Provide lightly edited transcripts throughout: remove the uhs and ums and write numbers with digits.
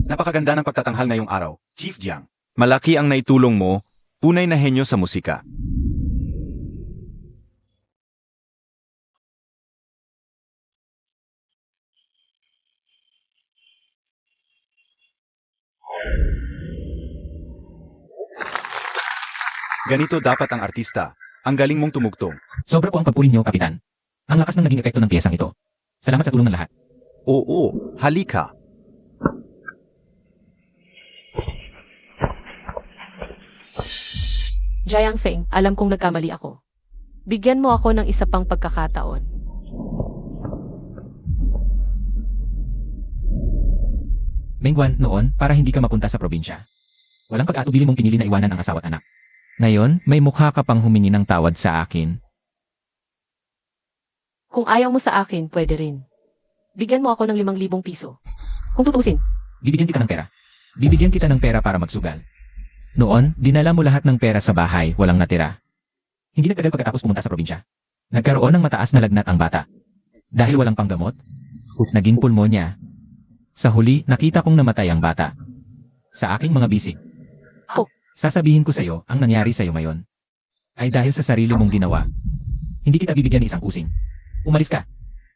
Napakaganda ng pagtatanghal ngayong araw, Chief Jiang. Malaki ang naitulong mo, tunay na henyo sa musika. Ganito dapat ang artista. Ang galing mong tumugtong. Sobra po ang pagpuri niyo, Kapitan. Ang lakas ng naging epekto ng piyesang ito. Salamat sa tulong ng lahat. Oo, halika. Jiang Feng, alam kong nagkamali ako. Bigyan mo ako ng isa pang pagkakataon. Mengguan, noon, para hindi ka mapunta sa probinsya. Walang pag-atubili mong pinili na iwanan ang asawa at anak. Ngayon, may mukha ka pang humingi ng tawad sa akin. Kung ayaw mo sa akin, pwede rin. Bigyan mo ako ng 5,000 piso. Kung tutusin, Bibigyan kita ng pera. Bibigyan kita ng pera para magsugal. Noon, dinala mo lahat ng pera sa bahay, walang natira. Hindi nagtagal pagkatapos pumunta sa probinsya. Nagkaroon ng mataas na lagnat ang bata. Dahil walang panggamot, naging pulmonya. Sa huli, nakita kong namatay ang bata. Sa aking mga bisig. Oh. Sasabihin ko sa iyo, ang nangyari sa iyo ngayon ay dahil sa sarili mong ginawa. Hindi kita bibigyan ng isang kusing. Umalis ka.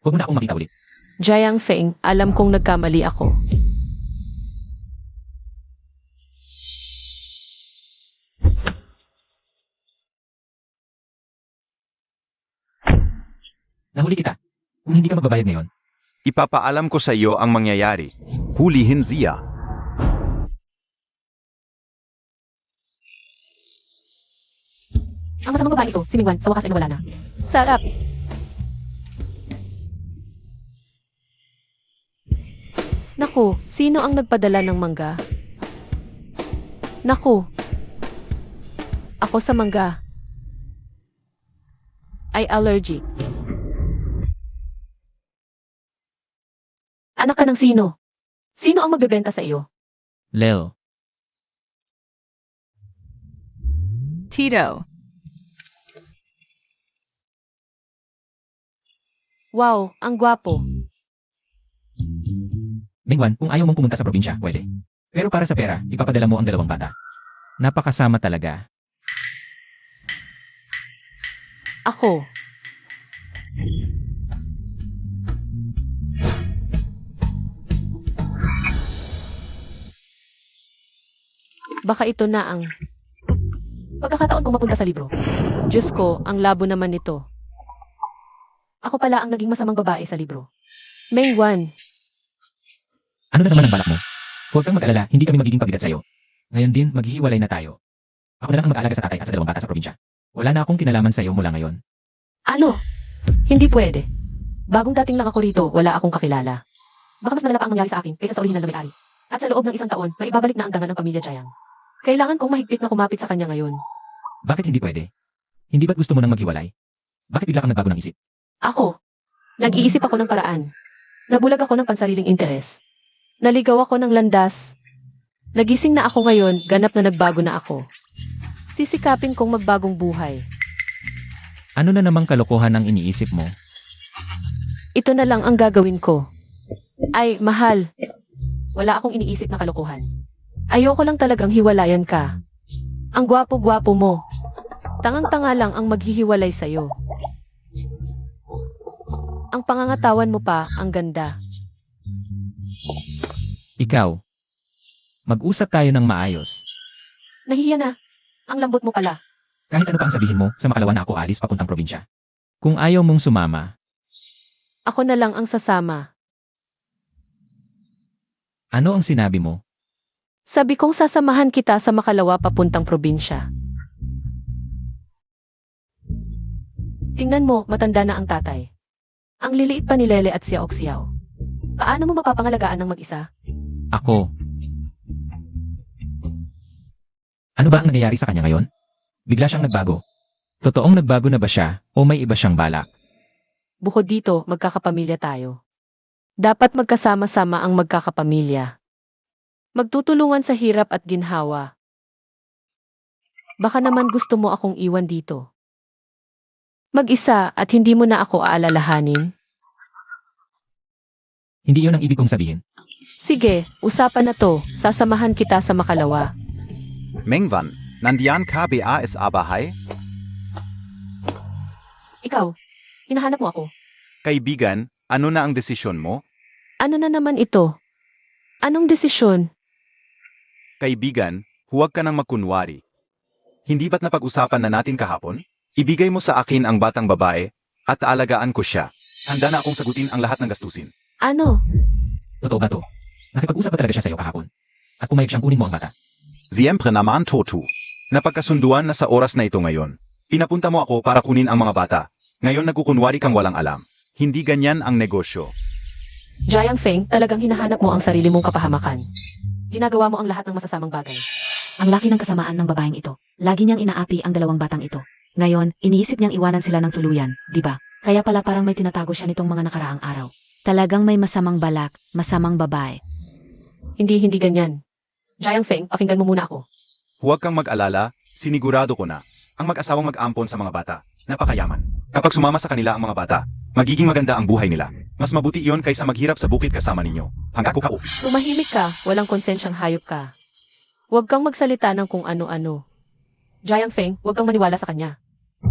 Huwag mo na akong makita ulit. Jiang Feng, alam kong nagkamali ako. Nahuli kita. Kung hindi ka magbabayad ngayon, Ipapaalam ko sa iyo ang mangyayari. Hulihin siya. Ang masamang babae ito, si Mingwan, sa wakas ay nawala na. Sarap! Naku, sino ang nagpadala ng mangga? Naku! Ako sa mangga. Ay allergic. Anak ka ng sino? Sino ang magbebenta sa iyo? Lel. Tito. Wow, ang gwapo. Mingwan, kung ayaw mong pumunta sa probinsya, pwede. Pero para sa pera, ipapadala mo ang 2 bata. Napakasama talaga. Ako. Baka ito na ang pagkakataon kong mapunta sa libro. Diyos ko, ang labo naman nito. Ako pala ang naging masamang babae sa libro. Mengwan, Ano na naman ang balak mo? Huwag kang mag-alala, hindi kami magiging pabigat sa'yo. Ngayon din, maghihiwalay na tayo. Ako na lang ang mag-aalaga sa tatay at sa 2 bata sa probinsya. Wala na akong kinalaman sa'yo mula ngayon. ano? Hindi pwede. Bagong dating lang ako rito, wala akong kakilala. Baka mas malala pa ang mangyari sa akin kaysa sa orihinal na may-ari. At sa loob ng 1 taon, may ibabalik na ang dangal ng pamilya Jiang. Kailangan kong mahigpit na kumapit sa kanya ngayon. Bakit hindi pwede? Hindi ba't gusto mo nang maghiwalay? Bakit bigla kang nagbago ng isip? Ako. Nag-iisip ako ng paraan. Nabulag ako ng pansariling interes. Naligaw ako ng landas. Nagising na ako ngayon, ganap na nagbago na ako. Sisikapin kong magbagong buhay. Ano na namang kalokohan ang iniisip mo? Ito na lang ang gagawin ko. Ay, mahal. Wala akong iniisip na kalokohan. Ayoko lang talagang hiwalayan ka. Ang gwapo-gwapo mo. Tangang-tanga lang ang maghihiwalay sa'yo. Ang pangangatawan mo pa, ang ganda. Ikaw. Mag-usap tayo ng maayos. Nahihiya na. Ang lambot mo pala. Kahit ano pa ang sabihin mo, sa makalawa na ako alis papuntang probinsya. Kung ayaw mong sumama, Ako na lang ang sasama. ano ang sinabi mo? Sabi kong sasamahan kita sa makalawa papuntang probinsya. Tingnan mo, matanda na ang tatay. Ang liliit pa ni Lele at Xiao Xiao. Paano mo mapapangalagaan ng mag-isa? Ako. Ano ba ang nangyayari sa kanya ngayon? Bigla siyang nagbago. Totoong nagbago na ba siya o may iba siyang balak? Bukod dito, magkakapamilya tayo. Dapat magkasama-sama ang magkakapamilya. Magtutulungan sa hirap at ginhawa. Baka naman gusto mo akong iwan dito. Mag-isa at hindi mo na ako aalalahanin. Hindi yun ang ibig kong sabihin. Sige, usapan na to. Sasamahan kita sa makalawa. Mengwan, nandiyan ka ba sa bahay? Ikaw, hinahanap mo ako. Kaibigan, ano na ang desisyon mo? Ano na naman ito? Anong desisyon? Kaibigan, huwag ka nang magkunwari. Hindi ba't napag-usapan na natin kahapon? Ibigay mo sa akin ang batang babae at aalagaan ko siya. Handa na akong sagutin ang lahat ng gastusin. Ano? Totoo ba to? Nakipag-usap ba talaga siya sa'yo kahapon? At pumayag siyang kunin mo ang bata? Siyempre naman, Totu. Napagkasunduan na sa oras na ito ngayon. Pinapunta mo ako para kunin ang mga bata. Ngayon nagkukunwari kang walang alam. Hindi ganyan ang negosyo. Jiang Feng, talagang hinahanap mo ang sarili mong kapahamakan. Ginagawa mo ang lahat ng masasamang bagay. Ang laki ng kasamaan ng babaeng ito. Lagi niyang inaapi ang dalawang batang ito. Ngayon, iniisip niyang iwanan sila ng tuluyan, di ba? Kaya pala parang may tinatago siya nitong mga nakaraang araw. Talagang may masamang balak, masamang babae. Hindi ganyan. Jiang Feng, pakinggan mo muna ako. Huwag kang mag-alala, sinigurado ko na. Ang mag-asawang mag-ampon sa mga bata, napakayaman. Kapag sumama sa kanila ang mga bata, magiging maganda ang buhay nila. Mas mabuti iyon kaysa maghirap sa bukid kasama ninyo. Hangako ka. Tumahimik ka, walang konsensyang hayop ka. Huwag kang magsalita ng kung ano-ano. Jiang Feng, huwag kang maniwala sa kanya.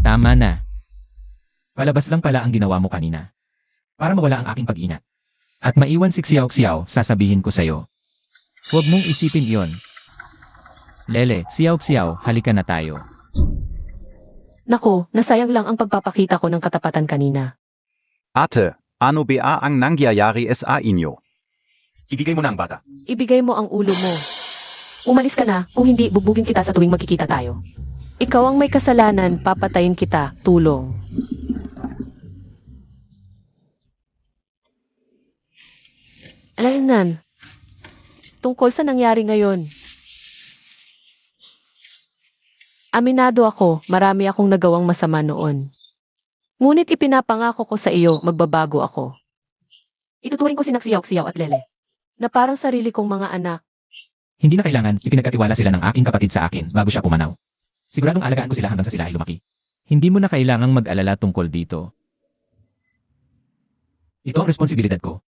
Tama na. Palabas lang pala ang ginawa mo kanina. Para mawala ang aking pag-inat. At maiwan si Xiao, sasabihin ko sa'yo. Huwag mong isipin iyon. Lele, Xiao, halika na tayo. Nako, nasayang lang ang pagpapakita ko ng katapatan kanina. Ate, ano ba ang nangyayari sa inyo? Ibigay mo na ang bata. Ibigay mo ang ulo mo. Umalis ka na, kung hindi, bubugin kita sa tuwing magkikita tayo. Ikaw ang may kasalanan, papatayin kita, tulong. Alaynan, tungkol sa nangyari ngayon. Aminado ako, marami akong nagawang masama noon. Ngunit ipinapangako ko sa iyo, magbabago ako. Ituturing ko si Xiao at Lele, na parang sarili kong mga anak. Hindi na kailangan ipinagkatiwala sila ng aking kapatid sa akin bago siya pumanaw. Siguradong alagaan ko sila hanggang sa sila ay lumaki. Hindi mo na kailangang mag-alala tungkol dito. Ito ang responsibilidad ko.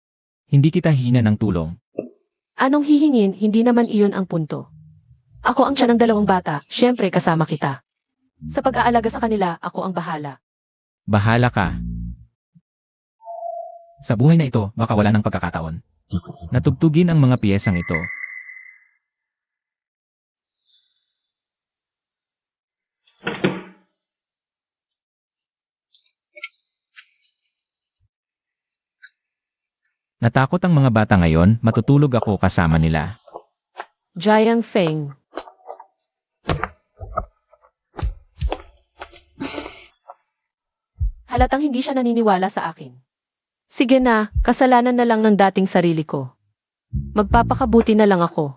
Hindi kita hihina ng tulong. Anong hihingin, hindi naman iyon ang punto. Ako ang tiyan ng dalawang bata, syempre kasama kita. Sa pag-aalaga sa kanila, ako ang bahala. Bahala ka. Sa buhay na ito, baka wala ng pagkakataon. Natugtugin ang mga piyesang ito. Natakot ang mga bata ngayon, matutulog ako kasama nila. Jiang Feng. Halatang hindi siya naniniwala sa akin. Sige na, kasalanan na lang ng dating sarili ko. Magpapakabuti na lang ako.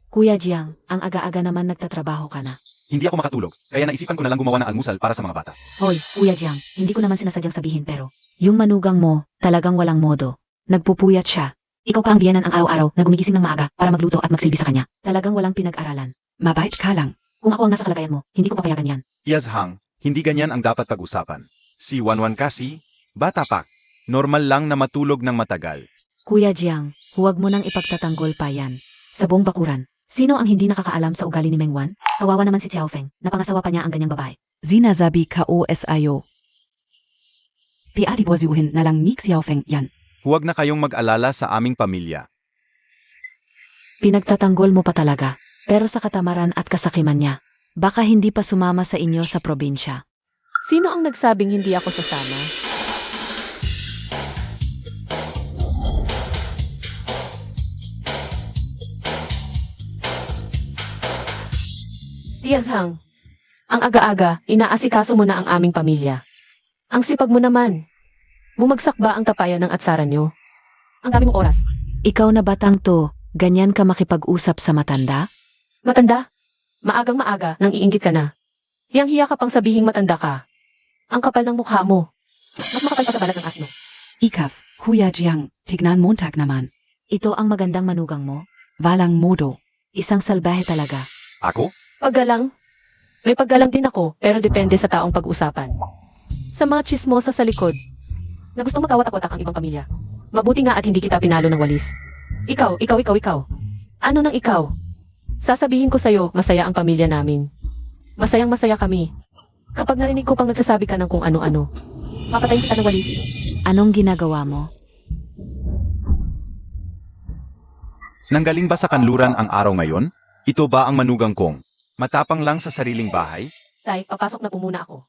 Kuya Jiang, ang aga-aga naman nagtatrabaho ka na. Hindi ako makatulog, kaya naisipan ko na lang gumawa ng almusal para sa mga bata. Hoy, Kuya Jiang, hindi ko naman sinasadyang sabihin pero, yung manugang mo, talagang walang modo. Nagpupuyat siya. Ikaw pa ang biyanan ang araw-araw na gumigising ng maaga para magluto at magsilbi sa kanya. Talagang walang pinag-aralan. Mabait ka lang. Kung ako ang nasa kalagayan mo, hindi ko papayagan yan. Yazhang, hindi ganyan ang dapat pag-usapan. Si Wanwan kasi, bata pa. Normal lang na matulog ng matagal. Kuya Jiang, huwag mo nang ipagtatanggol pa yan. Sa buong bakuran, sino ang hindi nakakaalam sa ugali ni Mengwan? Kawawa naman si Xiao Feng, napangasawa pa niya ang ganyang babae. Sinasabi ka o sayo. Piatibuazuhin na lang ni Xiao Feng yan. Huwag na kayong mag-alala sa aming pamilya. Pinagtatanggol mo pa talaga, pero sa katamaran at kasakiman niya, baka hindi pa sumama sa inyo sa probinsya. Sino ang nagsabing hindi ako sasama? Yazhang, ang aga-aga, inaasikaso mo na ang aming pamilya. Ang sipag mo naman. Bumagsak ba ang tapayan ng atsara nyo? Ang dami mong oras. Ikaw na batang to, ganyan ka makipag-usap sa matanda? Matanda? Maagang maaga, nang iinggit ka na. Hiyang-hiya ka pang sabihing matanda ka. Ang kapal ng mukha mo. Mas makapal pa sa balat ng asno. Ikaf, Kuya Jiang, tignan Montag naman. Ito ang magandang manugang mo? Walang modo. Isang salbahe talaga. Ako? Paggalang? May paggalang din ako, pero depende sa taong pag-usapan. Sa mga chismosa sa likod, na gustong magkawat-watak ang ibang pamilya. Mabuti nga at hindi kita pinalo ng walis. Ikaw. Ano nang ikaw? Sasabihin ko sa'yo, masaya ang pamilya namin. Masayang masaya kami. Kapag narinig ko pang nagsasabi ka ng kung ano-ano, papatayin kita ng walis. Anong ginagawa mo? Nanggaling ba sa kanluran ang araw ngayon? Ito ba ang manugang kong? Matapang lang sa sariling bahay? Tay, papasok na po muna ako.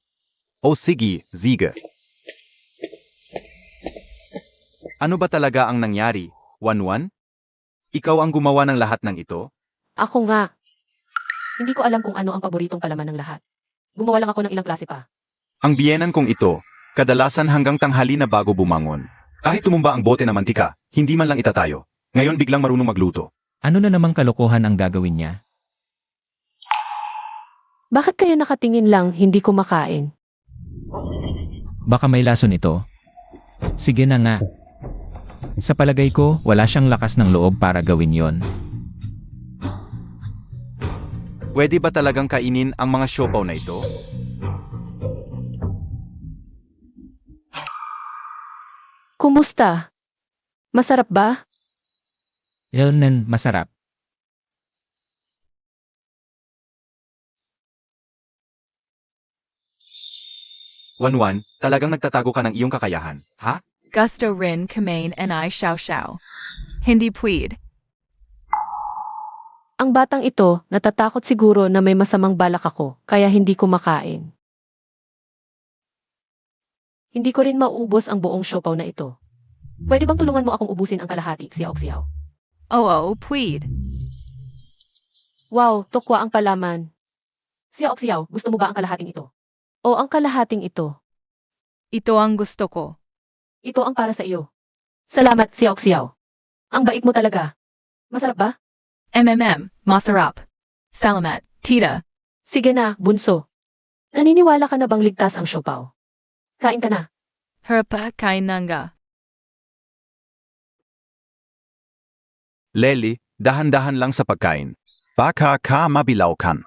O sige, Ziga. Ano ba talaga ang nangyari, Wanwan? Ikaw ang gumawa ng lahat ng ito? Ako nga. Hindi ko alam kung ano ang paboritong palaman ng lahat. Gumawa lang ako ng ilang klase pa. Ang biyenan kong ito, kadalasan hanggang tanghali na bago bumangon. Kahit tumumba ang bote na mantika, hindi man lang itatayo. Ngayon biglang marunong magluto. Ano na namang kalokohan ang gagawin niya? Bakit kayo nakatingin lang, hindi kumakain? Baka may lason ito. Sige na nga. Sa palagay ko, wala siyang lakas ng loob para gawin yon. Pwede ba talagang kainin ang mga siopaw na ito? Kumusta? Masarap ba? Yun, masarap. Wanwan, talagang nagtatago ka ng iyong kakayahan, ha? Gusto rin kumain and I xiao xiao. Hindi pwede. Ang batang ito, natatakot siguro na may masamang balak ako, kaya hindi kumakain. Hindi ko rin maubos ang buong siopaw na ito. Pwede bang tulungan mo akong ubusin ang kalahati, siyaw-siyaw? Oo, pwede. Wow, tokwa ang palaman. Siyaw-siyaw, gusto mo ba ang kalahating ito? O ang kalahating ito? Ito ang gusto ko. Ito ang para sa iyo. Salamat, siyaw-siyaw. Ang bait mo talaga. Masarap ba? Masarap. Salamat, tita. Sige na, bunso. Naniniwala ka na bang ligtas ang siopaw? Kain ka na. Herpa kainanga. Lely, dahan-dahan lang sa pagkain. Baka ka mabilaukan.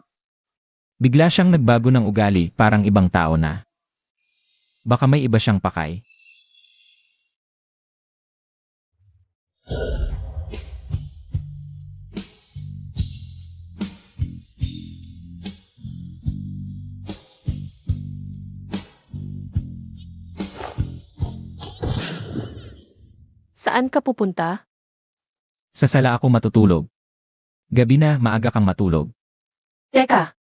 Bigla siyang nagbago ng ugali, parang ibang tao na. Baka may iba siyang pakay. Saan ka pupunta? Sa sala ako matutulog. Gabi na, maaga kang matulog. Teka,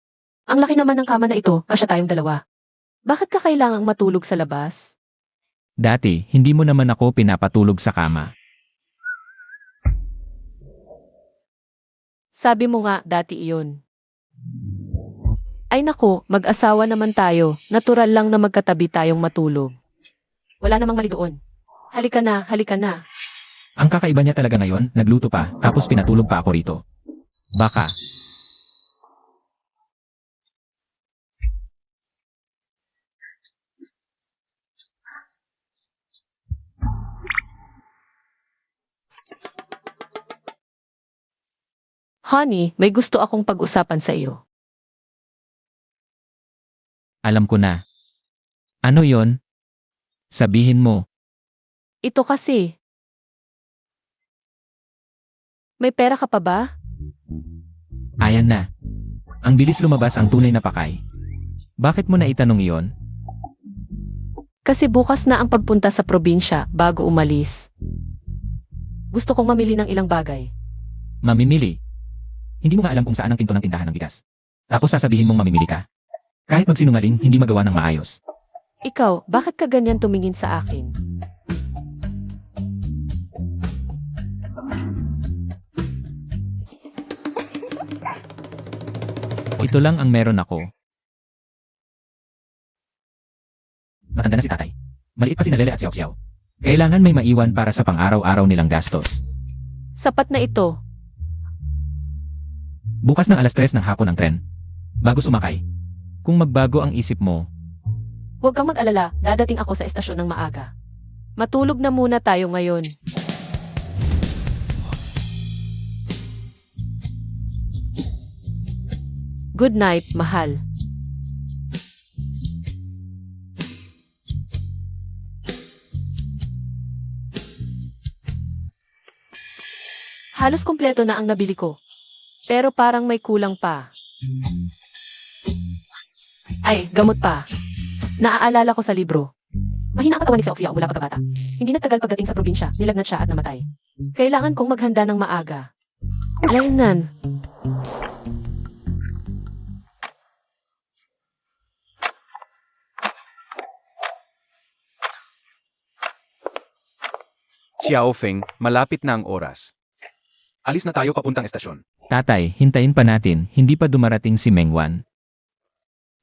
ang laki naman ng kama na ito, kasya tayong dalawa. Bakit ka kailangang matulog sa labas? Dati, hindi mo naman ako pinapatulog sa kama. Sabi mo nga, dati iyon. Ay nako, mag-asawa naman tayo, natural lang na magkatabi tayong matulog. Wala namang mali doon. Halika na, halika na. Ang kakaiba niya talaga ngayon, nagluto pa, tapos pinatulog pa ako rito. Baka. Honey, may gusto akong pag-usapan sa iyo. Alam ko na. Ano yon? Sabihin mo. Ito kasi. May pera ka pa ba? Ayan na. Ang bilis lumabas ang tunay na pakay. Bakit mo na itanong iyon? Kasi bukas na ang pagpunta sa probinsya bago umalis. Gusto kong mamili ng ilang bagay. Mamimili. Hindi mo nga alam kung saan ang pinto ng tindahan ng bigas. Tapos sasabihin mong mamimili ka. Kahit magsinungaling, hindi magawa ng maayos. Ikaw, bakit ka ganyan tumingin sa akin? Ito lang ang meron ako. Matanda na si tatay. Maliit pa si Nalele at Xiao-Xiao. Kailangan may maiwan para sa pang-araw-araw nilang gastos. Sapat na ito. Bukas ng 3:00 ng hapon ang tren. Bago sumakay. Kung magbago ang isip mo, Huwag kang mag-alala, dadating ako sa estasyon ng maaga. Matulog na muna tayo ngayon. Good night, mahal. Halos kumpleto na ang nabili ko. Pero parang may kulang pa. Ay, gamot pa. Naaalala ko sa libro. Mahina ang katawan ni Seoxia mula pagkabata. Hindi nagtagal pagdating sa probinsya, nilagnat siya at namatay. Kailangan kong maghanda ng maaga. Alaynan. Xiao Feng, malapit na ang oras. Alis na tayo papuntang estasyon. Tatay, hintayin pa natin, hindi pa dumarating si Mengwan.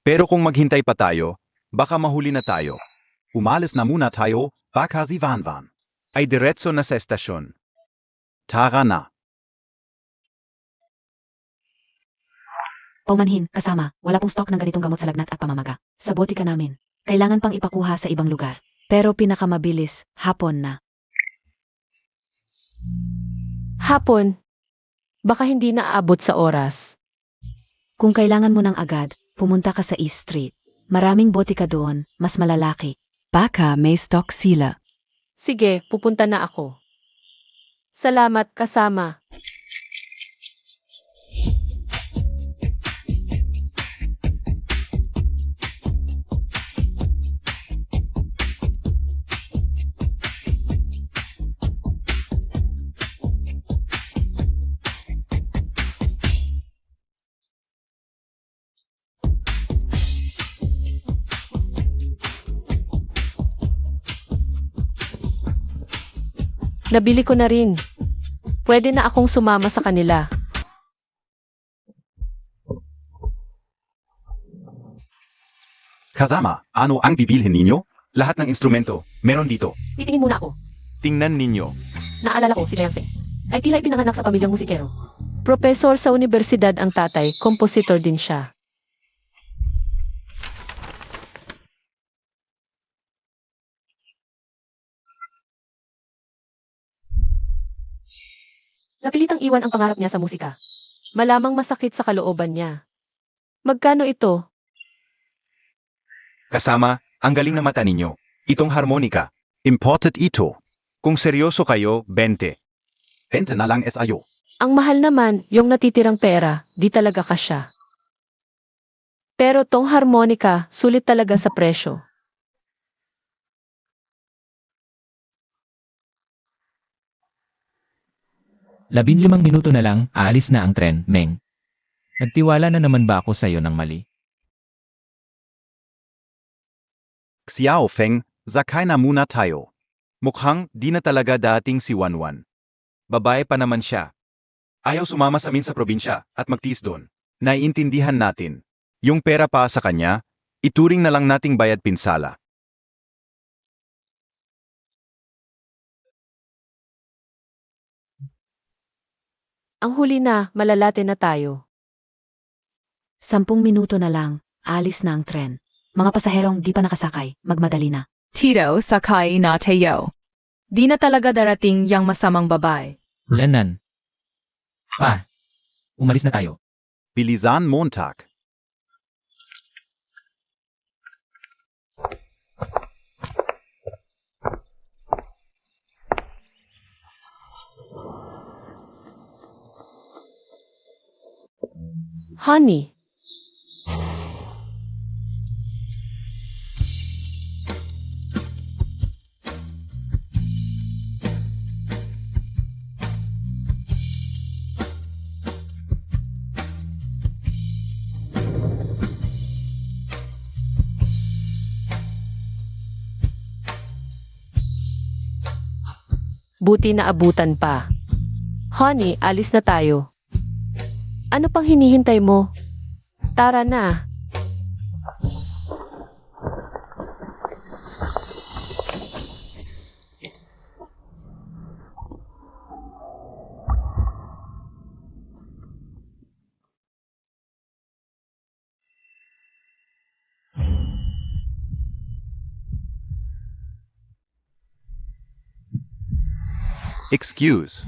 Pero kung maghintay pa tayo, baka mahuli na tayo. Umalis na muna tayo, baka si Van Van ay diretso na sa estasyon. Tara na. Paumanhin, kasama, wala pong stock ng ganitong gamot sa lagnat at pamamaga. Sa botika namin. Kailangan pang ipakuha sa ibang lugar. Pero pinakamabilis, hapon na. Hapon. Baka hindi naaabot sa oras. Kung kailangan mo ng agad, pumunta ka sa East Street. Maraming botika doon, mas malalaki. Baka may stock sila. Sige, pupunta na ako. Salamat, kasama. Nabili ko na rin. Pwede na akong sumama sa kanila. Kasama, ano ang bibilhin ninyo? Lahat ng instrumento, meron dito. Titingin muna ako. Tingnan ninyo. Naalala ko si Jianfeng. Ay tila ipinanganak sa pamilyang musikero. Profesor sa universidad ang tatay, kompositor din siya. Napilitang iwan ang pangarap niya sa musika. Malamang masakit sa kalooban niya. Magkano ito? Kasama, ang galing na mata ninyo. Itong harmonika. Imported ito. Kung seryoso kayo, 20. 20 na lang SIO. Ang mahal naman, yung natitirang pera, di talaga kasya. Pero tong harmonika, sulit talaga sa presyo. Labinlimang minuto na lang, aalis na ang tren, Meng. Nagtiwala na naman ba ako sa'yo ng mali? Xiao Feng, sakay na muna tayo. Mukhang di na talaga dating si Wanwan. Babae pa naman siya. Ayaw sumama sa amin sa probinsya at magtiis doon. Naiintindihan natin. Yung pera pa sa kanya, ituring na lang nating bayad pinsala. Ang huli na, malalate na tayo. 10 minuto na lang, alis na ang tren. Mga pasaherong di pa nakasakay, magmadali na. Tito sakay na tayo. Di na talaga darating yang masamang babae. Lanan. Pa, umalis na tayo. Bilisan Montag. Honey, buti na abutan pa. Honey, alis na tayo. Ano pang hinihintay mo? Tara na. Excuse.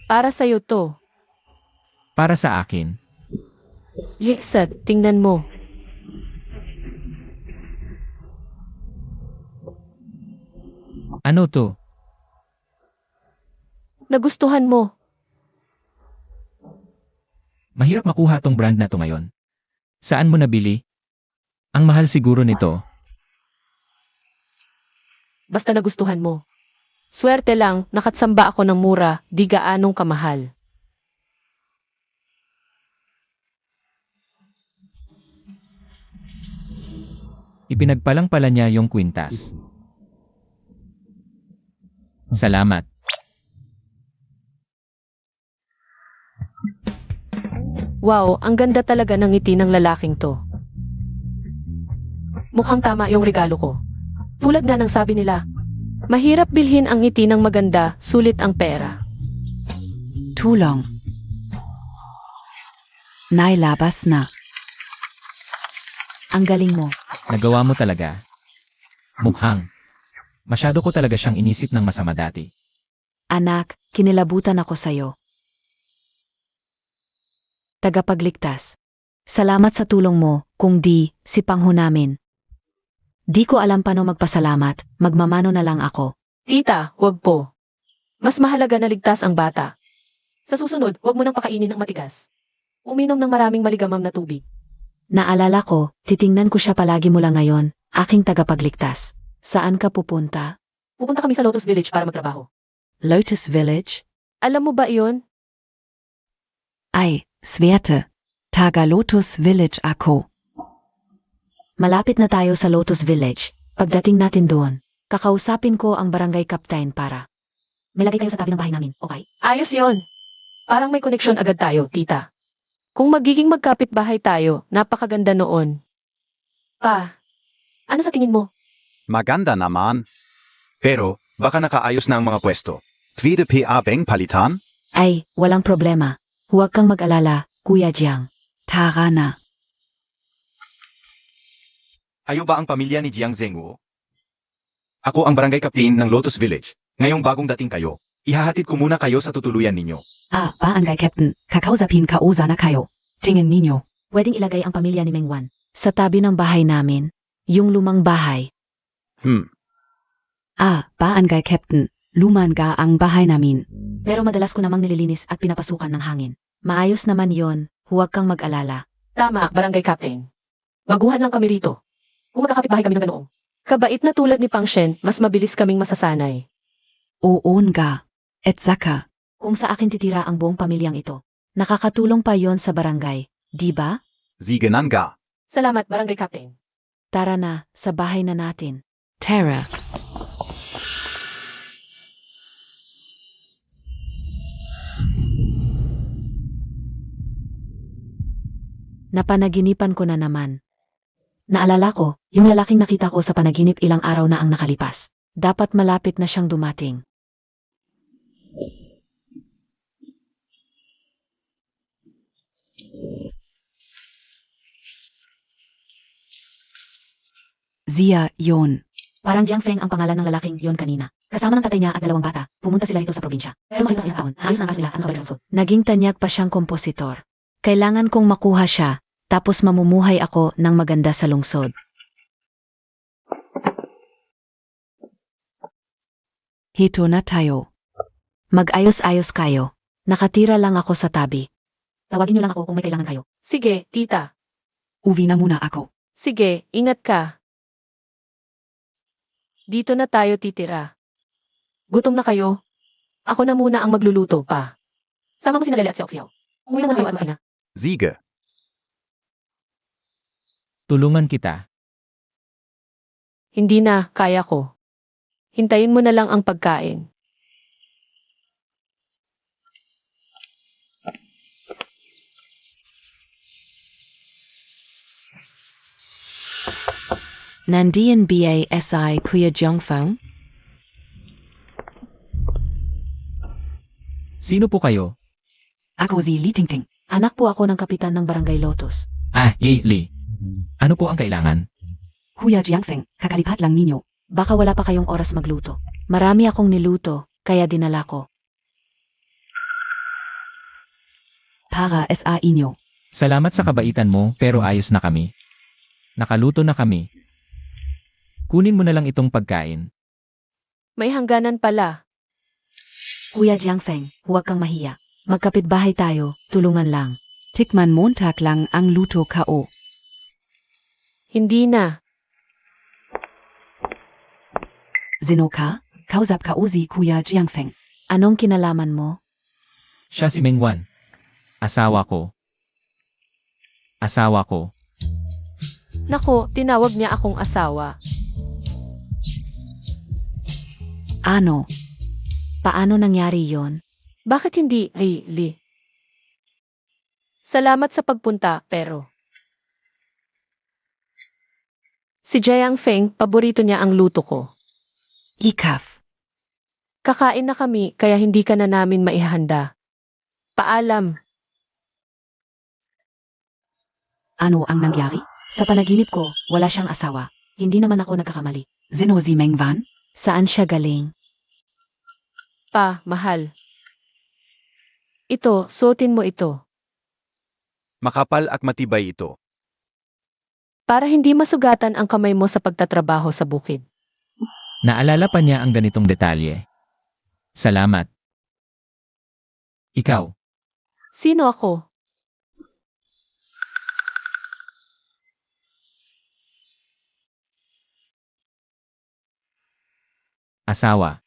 Para sa'yo to. Para sa akin. Lixad, tingnan mo. Ano to? Nagustuhan mo. Mahirap makuha tong brand na to ngayon. Saan mo nabili? Ang mahal siguro nito. Basta nagustuhan mo. Swerte lang, nakatsamba ako ng mura, di gaanong kamahal. Ipinagpalang pala niya yung kwintas. Salamat. Wow, ang ganda talaga ng ngiti ng lalaking to. Mukhang tama yung regalo ko. Tulad nga ng sabi nila, mahirap bilhin ang ngiti ng maganda, sulit ang pera. Tulong. Nailabas na. Ang galing mo. Nagawa mo talaga. Mukhang. Masyado ko talaga siyang inisip ng masama dati. Anak, kinilabutan ako sa'yo. Tagapagligtas. Salamat sa tulong mo, kung di, si Pangho namin. Di ko alam paano magpasalamat, magmamano na lang ako. Tita, wag po. Mas mahalaga na ligtas ang bata. Sa susunod, wag mo nang pakainin ng matigas. Uminom ng maraming maligamam na tubig. Naalala ko, titingnan ko siya palagi mula ngayon, aking tagapagligtas. Saan ka pupunta? Pupunta kami sa Lotus Village para magtrabaho. Lotus Village. Alam mo ba iyon? Ay, Sverte. Taga Lotus Village ako. Malapit na tayo sa Lotus Village. Pagdating natin doon, kakausapin ko ang barangay captain para. May lagay kayo sa tabi ng bahay namin, okay? Ayos yon. Parang may koneksyon agad tayo, tita. Kung magiging magkapit-bahay tayo, napakaganda noon. Pa, ano sa tingin mo? Maganda naman. Pero, baka nakaayos na ang mga pwesto. Vida abeng palitan? Ay, walang problema. Huwag kang mag-alala, Kuya Jiang. Tara na. Ayo ba ang pamilya ni Jiang Zhenguo? Ako ang barangay captain ng Lotus Village. Ngayong bagong dating kayo, ihahatid ko muna kayo sa tutuluyan ninyo. Ah, Barangay Captain. Kakausapin ka na kayo. Tingin ninyo. Pwedeng ilagay ang pamilya ni Mengwan sa tabi ng bahay namin, yung lumang bahay. Ah, Barangay Captain. Lumanga ang bahay namin. Pero madalas ko namang nililinis at pinapasukan ng hangin. Maayos naman yon, huwag kang mag-alala. Tama, barangay captain. Baguhan lang kami rito. Kung magkakapit-bahay kami ng ganoong. Kabait na tulad ni Pang Shen, mas mabilis kaming masasanay. Oon ga. Et Zaka. Kung sa akin titira ang buong pamilyang ito, nakakatulong pa yon sa barangay, di ba? Ziganan ga. Salamat, barangay captain. Tara na, sa bahay na natin. Tara. Napanaginipan ko na naman. Naalala ko, yung lalaking nakita ko sa panaginip ilang araw na ang nakalipas. Dapat malapit na siyang dumating. Zia yon. Parang Jiang Feng ang pangalan ng lalaking yon kanina. Kasama ng tatay niya at dalawang bata, pumunta sila rito sa probinsya. Pero makalipas isang taon, naayos na nila ang kabalik sa sud. Naging tanyag pa siyang kompositor. Kailangan kong makuha siya, tapos mamumuhay ako ng maganda sa lungsod. Hito na tayo. Mag-ayos-ayos kayo. Nakatira lang ako sa tabi. Tawagin niyo lang ako kung may kailangan kayo. Sige, tita. Uwi na muna ako. Sige, ingat ka. Dito na tayo titira. Gutom na kayo? Ako na muna ang magluluto pa. Sama mo si Nalele at si Oxiao. Umuwi na kayo at kumain na. Ziga. Tulungan kita. Hindi na, kaya ko. Hintayin mo na lang ang pagkain. Nandiyan BASI Kuya Jongfeng? Sino po kayo? Ako si Li Tingting. Anak po ako ng kapitan ng Barangay Lotus. Ah, Li. Ano po ang kailangan? Kuya Jiangfeng, kakalipat lang ninyo. Baka wala pa kayong oras magluto. Marami akong niluto, kaya dinala ko. Para sa inyo. Salamat sa kabaitan mo, pero ayos na kami. Nakaluto na kami. Kunin mo na lang itong pagkain. May hangganan pala. Kuya Jiangfeng, huwag kang mahiya. Magkapitbahay tayo, tulungan lang. Tikman Montag lang ang luto ko. Hindi na. Zinoka, kausap ka si Kuya Jiangfeng. Anong kinalaman mo? Siya si Mengwan. Asawa ko. Asawa ko. Nako, tinawag niya akong asawa. Ano? Paano nangyari yon? Bakit hindi, Li? Salamat sa pagpunta, pero... Si Jiang Feng, paborito niya ang luto ko. Ikaf. Kakain na kami, kaya hindi ka na namin maihahanda. Paalam. Ano ang nangyari? Sa panaginip ko, wala siyang asawa. Hindi naman ako nagkakamali. Zino si Mengwan? Saan siya galing? Pa, mahal. Ito, suotin mo ito. Makapal at matibay ito. Para hindi masugatan ang kamay mo sa pagtatrabaho sa bukid. Naalala pa niya ang ganitong detalye. Salamat. Ikaw. Sino ako? Asawa.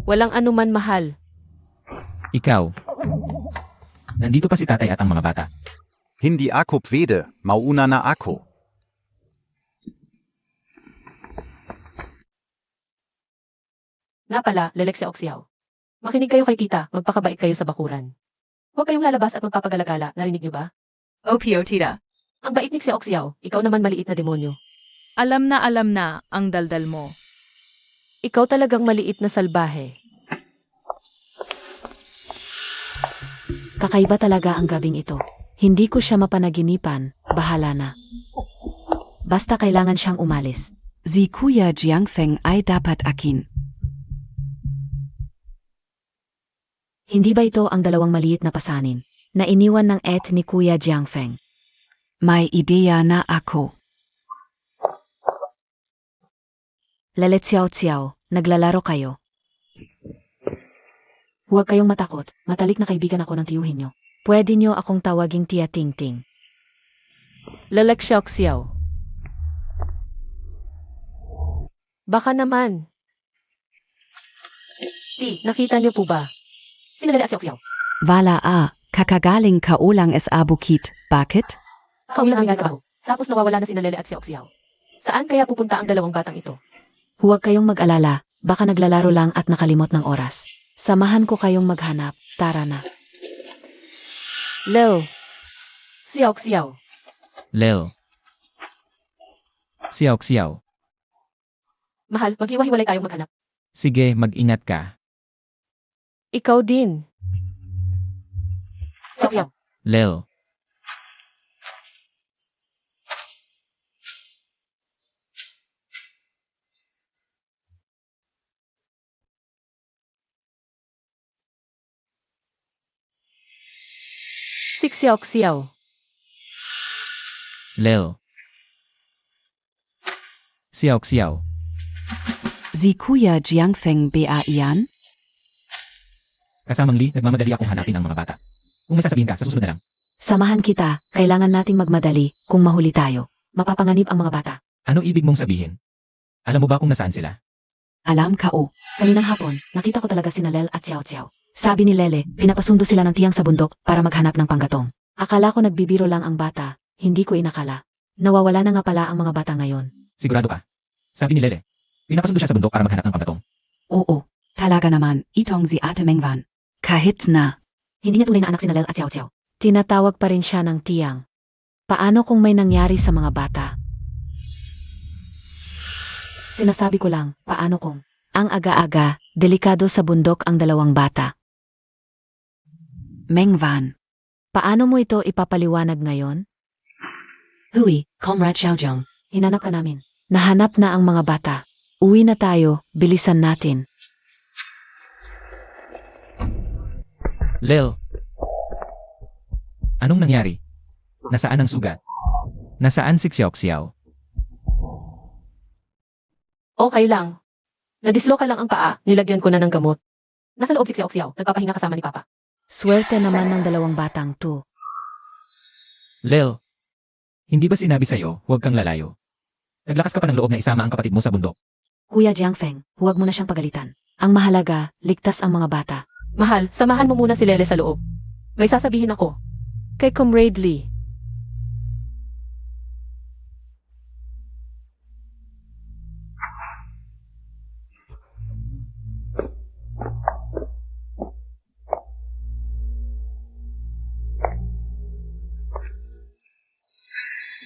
Walang anuman, mahal. Ikaw. Nandito pa si tatay at ang mga bata. Hindi ako pwede, mauna na ako. Nga pala, Lelexia Oxiao. Makinig kayo kay Tita, magpakabait kayo sa bakuran. Huwag kayong lalabas at magpapagalagala, narinig niyo ba? Opio tita. Ang bait ni Xia Oxiao, ikaw naman maliit na demonyo. Alam na ang daldal mo. Ikaw talagang maliit na salbahe. Kakaiba talaga ang gabing ito. Hindi ko siya mapanaginipan, bahala na. Basta kailangan siyang umalis. Si Kuya Jiangfeng ay dapat akin. Hindi ba ito ang dalawang maliit na pasanin na iniwan ng ni Kuya Jiangfeng? May ideya na ako. Lelet Xiao, naglalaro kayo. Huwag kayong matakot, matalik na kaibigan ako ng tiyuhin nyo. Pwede nyo akong tawaging Tia Tingting. Lelexia Oxiao. Baka naman. Nakita niyo po ba? Sino Lelexia Oxiao? Wala kakagaling ka ulang sa bukit. Bakit? Kauwi lang ang trabaho. Tapos nawawala na sina Lelexia Oxiao. Saan kaya pupunta ang dalawang batang ito? Huwag kayong mag-alala, baka naglalaro lang at nakalimot ng oras. Samahan ko kayong maghanap, tara na. Lel. Xiao Xiao. Lel. Xiao. Mahal, maghiwa-hiwalay tayong maghanap. Sige, mag-ingat ka. Ikaw din. Xiao Xiao. Lel. Si Xiao Xiao. Lel. Xiao. Si Kuya Jiangfeng ba iyan? Kasamang Li, nagmamadali akong hanapin ang mga bata. Kung may sasabihin ka, sa susunod na lang. Samahan kita, kailangan nating magmadali kung mahuli tayo. Mapapanganib ang mga bata. Ano ibig mong sabihin? Alam mo ba kung nasaan sila? Alam ka Kaninang hapon, nakita ko talaga sina Lel at Xiao. Sabi ni Lele, pinapasundo sila ng tiyang sa bundok para maghanap ng panggatong. Akala ko nagbibiro lang ang bata, hindi ko inakala. Nawawala na nga pala ang mga bata ngayon. Sigurado ka? Sabi ni Lele, pinapasundo siya sa bundok para maghanap ng panggatong. Oo, talaga naman, itong si Ate Mengwan. Kahit na, Hindi niya tunay na anak sina Lel at Xiao. Tinatawag pa rin siya ng tiyang. Paano kung may nangyari sa mga bata? Sinasabi ko lang, paano kung ang aga-aga, delikado sa bundok ang dalawang bata. Mengvan. Paano mo ito ipapaliwanag ngayon? Hui, Comrade Xiaojong. Hinanap ka namin. Nahanap na ang mga bata. Uwi na tayo, bilisan natin. Lil. Anong nangyari? Nasaan ang sugat? Nasaan si Xiao? Okay lang. Nadisloka lang ang paa, nilagyan ko na ng gamot. Nasa loob si Xiao, nagpapahinga kasama ni Papa. Swerte naman ng dalawang batang to. Lil. Hindi ba sinabi sa'yo, huwag kang lalayo? Naglakas ka pa ng loob na isama ang kapatid mo sa bundok. Kuya Jiangfeng, huwag mo na siyang pagalitan. Ang mahalaga, ligtas ang mga bata. Mahal, samahan mo muna si Lele sa loob. May sasabihin ako. Kay Comrade Lee.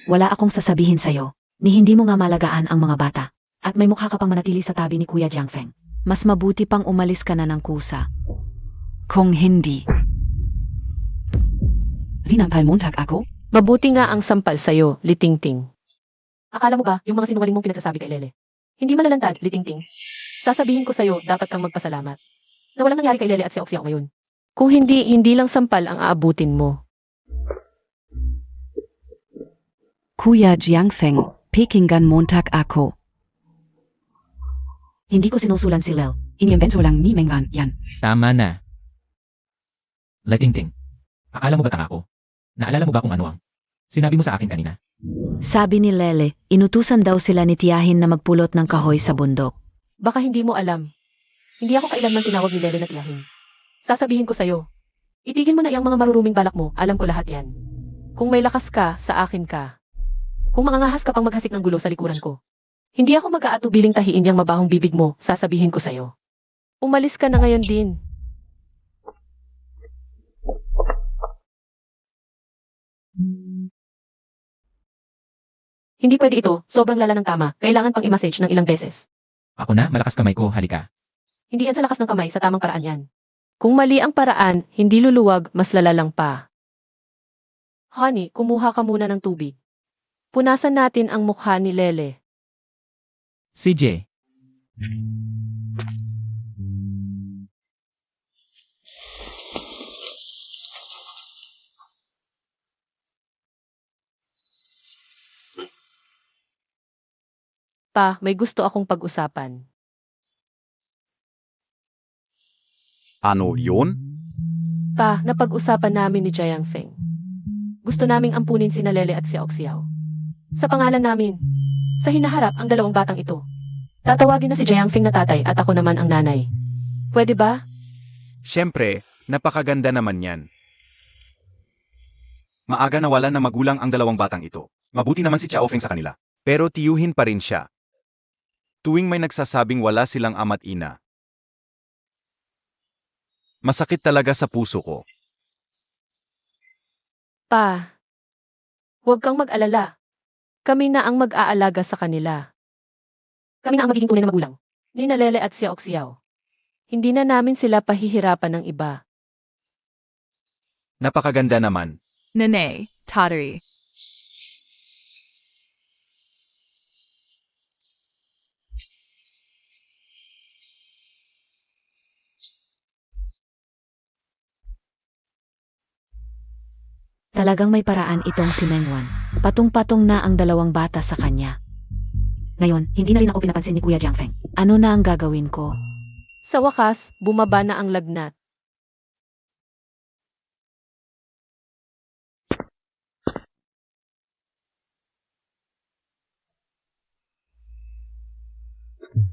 Wala akong sasabihin sa'yo, ni hindi mo nga malagaan ang mga bata. At may mukha ka pang manatili sa tabi ni Kuya Jiangfeng. Mas mabuti pang umalis ka na ng kusa. Kung hindi. Sinampal Montag ako? Mabuti nga ang sampal sa'yo, Litingting. Akala mo ba, yung mga sinungaling mong pinagsasabi kay Lele? Hindi malalantad, Litingting. Sasabihin ko sa'yo, dapat kang magpasalamat. Na walang nangyari kay Lele at Xiao ngayon. Kung hindi lang sampal ang aabutin mo. Kuya Jiangfeng, Pekingan Montag ako. Hindi ko sinusulan si Lel. Inimbento lang ni Mengvan, yan. Tama na. Litingting. Akala mo ba tanga ko? Naalala mo ba kung ano ang sinabi mo sa akin kanina? Sabi ni Lele, inutusan daw sila ni Tiyahin na magpulot ng kahoy sa bundok. Baka hindi mo alam. Hindi ako kailanman tinawag ni Lele na tiyahin. Sasabihin ko sa'yo. Itigil mo na iyang mga maruruming balak mo, alam ko lahat yan. Kung may lakas ka, sa akin ka. Kung mangangahas ka pang maghasik ng gulo sa likuran ko. Hindi ako mag-aatubiling tahiin yang mabahong bibig mo, sasabihin ko sa'yo. Umalis ka na ngayon din. Hindi pwede ito, sobrang lala ng tama, kailangan pang i-massage ng ilang beses. Ako na, malakas kamay ko, halika. Hindi yan sa lakas ng kamay, sa tamang paraan yan. Kung mali ang paraan, hindi luluwag, mas lalalang pa. Honey, kumuha ka muna ng tubig. Punasan natin ang mukha ni Lele. CJ. Pa, may gusto akong pag-usapan. Ano yun? Pa, napag-usapan namin ni Jiang Feng. Gusto naming ampunin sina Lele at si Xiao. Sa pangalan namin. Sa hinaharap ang dalawang batang ito. Tatawagin na si Jiang Feng na tatay at ako naman ang nanay. Pwede ba? Siyempre, napakaganda naman yan. Maaga nawalan na magulang ang dalawang batang ito. Mabuti naman si Xiao Feng sa kanila. Pero tiyuhin pa rin siya. Tuwing may nagsasabing wala silang ama't ina. Masakit talaga sa puso ko. Pa, huwag kang mag-alala. Kami na ang mag-aalaga sa kanila. Kami na ang magiging tunay na magulang. Ni na Lele at Xiao. Hindi na namin sila pahihirapan ng iba. Napakaganda naman. Nene, Tottery. Talagang may paraan itong si Mengwan. Patong-patong na ang dalawang bata sa kanya. Ngayon, hindi na rin ako pinapansin ni Kuya Jiangfeng. Ano na ang gagawin ko? Sa wakas, bumaba na ang lagnat.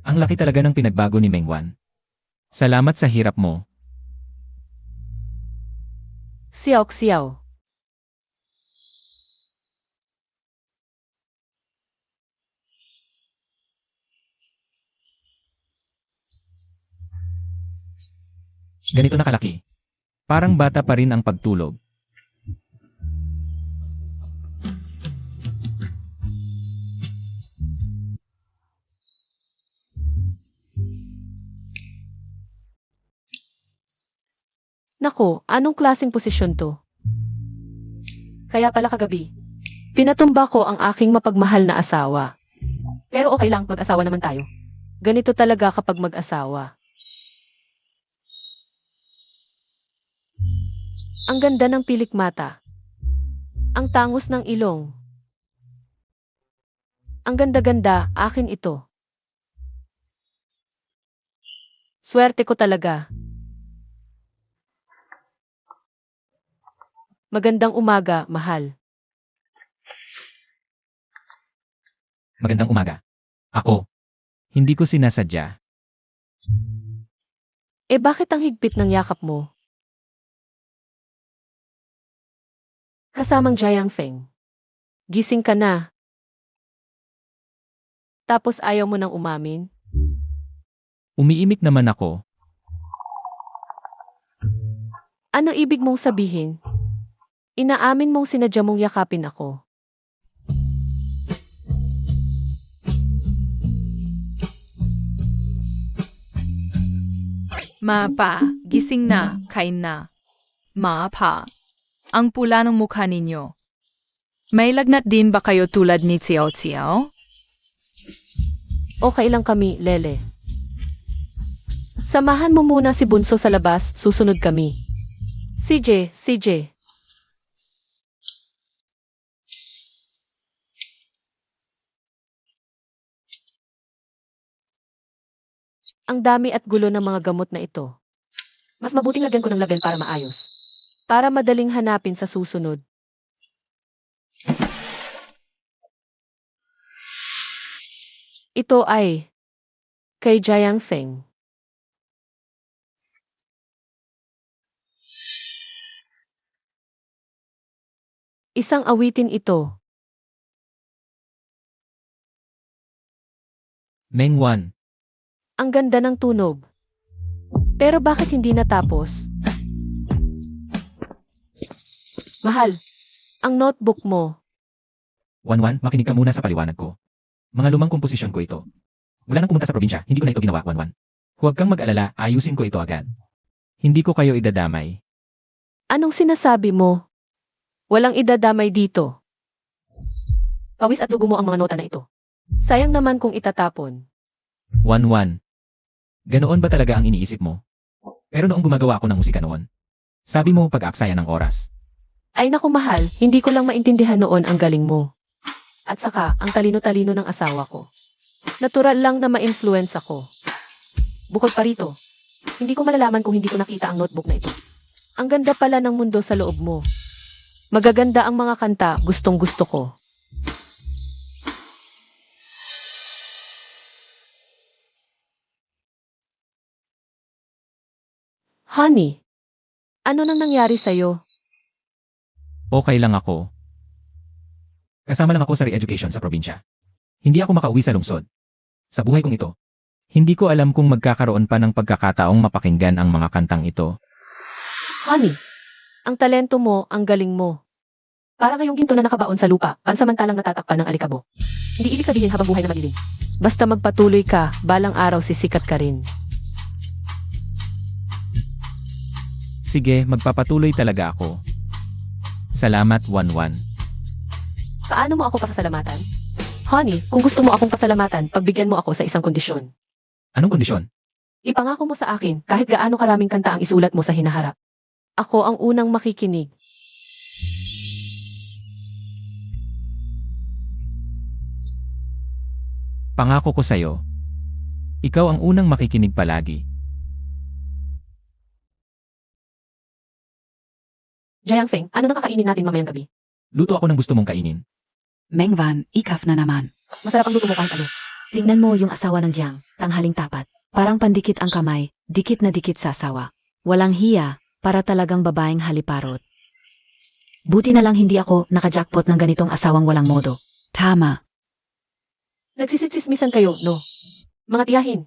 Ang laki talaga ng pinagbago ni Mengwan. Salamat sa hirap mo. Xiao. Ganito na kalaki. Parang bata pa rin ang pagtulog. Nako, anong klaseng posisyon to? Kaya pala kagabi, pinatumba ko ang aking mapagmahal na asawa. Pero okay lang, mag-asawa naman tayo. Ganito talaga kapag mag-asawa. Ang ganda ng pilik mata. Ang tangos ng ilong. Ang ganda-ganda, akin ito. Swerte ko talaga. Magandang umaga, mahal. Magandang umaga. Ako. Hindi ko sinasadya. Eh bakit ang higpit ng yakap mo? Kasamang Jiang Feng. Gising ka na. Tapos ayaw mo nang umamin? Umiimik naman ako. Ano ibig mong sabihin? Inaamin mong sinadya mong yakapin ako. Ma pa, gising na, kain na. Ma pa, ang pula ng mukha ninyo. May lagnat din ba kayo tulad ni Xiao Xiao? Okay lang kami, Lele. Samahan mo muna si Bunso sa labas, susunod kami. CJ. Ang dami at gulo ng mga gamot na ito. Mas mabuting lagyan ko ng label para maayos. Para madaling hanapin sa susunod. Ito ay kay Jiang Feng. Isang awitin ito. Meng Wan. Ang ganda ng tunog. Pero bakit hindi natapos? Mahal, ang notebook mo. Wanwan, makinig ka muna sa paliwanag ko. Mga lumang komposisyon ko ito. Wala nang pumunta sa probinsya, hindi ko na ito ginawa, Wanwan. Huwag kang mag-alala, ayusin ko ito agad. Hindi ko kayo idadamay. Anong sinasabi mo? Walang idadamay dito. Pawis at dugo mo ang mga nota na ito. Sayang naman kung itatapon. Wanwan. Ganoon ba talaga ang iniisip mo? Pero noong gumagawa ako ng musika noon, sabi mo pag-aaksaya ng oras. Ay naku mahal, hindi ko lang maintindihan noon ang galing mo. At saka, ang talino-talino ng asawa ko. Natural lang na ma-influence ako. Bukod pa rito, hindi ko malalaman kung hindi ko nakita ang notebook na ito. Ang ganda pala ng mundo sa loob mo. Magaganda ang mga kanta, gustong gusto ko. Honey, ano nang nangyari sa'yo? Okay lang ako. Kasama lang ako sa re-education sa probinsya. Hindi ako makauwi sa lungsod. Sa buhay kong ito, hindi ko alam kung magkakaroon pa ng pagkakataong mapakinggan ang mga kantang ito. Honey, ang talento mo, ang galing mo. Para kayong ginto na nakabaon sa lupa, pansamantalang natatakpan ng alikabok. Hindi ibig sabihin habang buhay na madilim. Basta magpatuloy ka, balang araw sisikat ka rin. Sige, magpapatuloy talaga ako. Salamat, Wanwan. Paano mo ako pasasalamatan? Honey, kung gusto mo akong pasalamatan, pagbigyan mo ako sa isang kondisyon. Anong kondisyon? Ipangako mo sa akin, kahit gaano karaming kanta ang isulat mo sa hinaharap. Ako ang unang makikinig. Pangako ko sa'yo. Ikaw ang unang makikinig palagi. Jiang Feng, ano nang kakainin natin mamayang gabi? Luto ako ng gusto mong kainin. Meng Wan, ikaf na naman. Masarap ang luto mo kahit ano. Tingnan mo yung asawa ng Jiang, tanghaling tapat. Parang pandikit ang kamay, dikit na dikit sa asawa. Walang hiya, para talagang babaeng haliparot. Buti na lang hindi ako nakajackpot ng ganitong asawang walang modo. Tama. Nagsisitsismisan kayo, no? Mga tiyahin,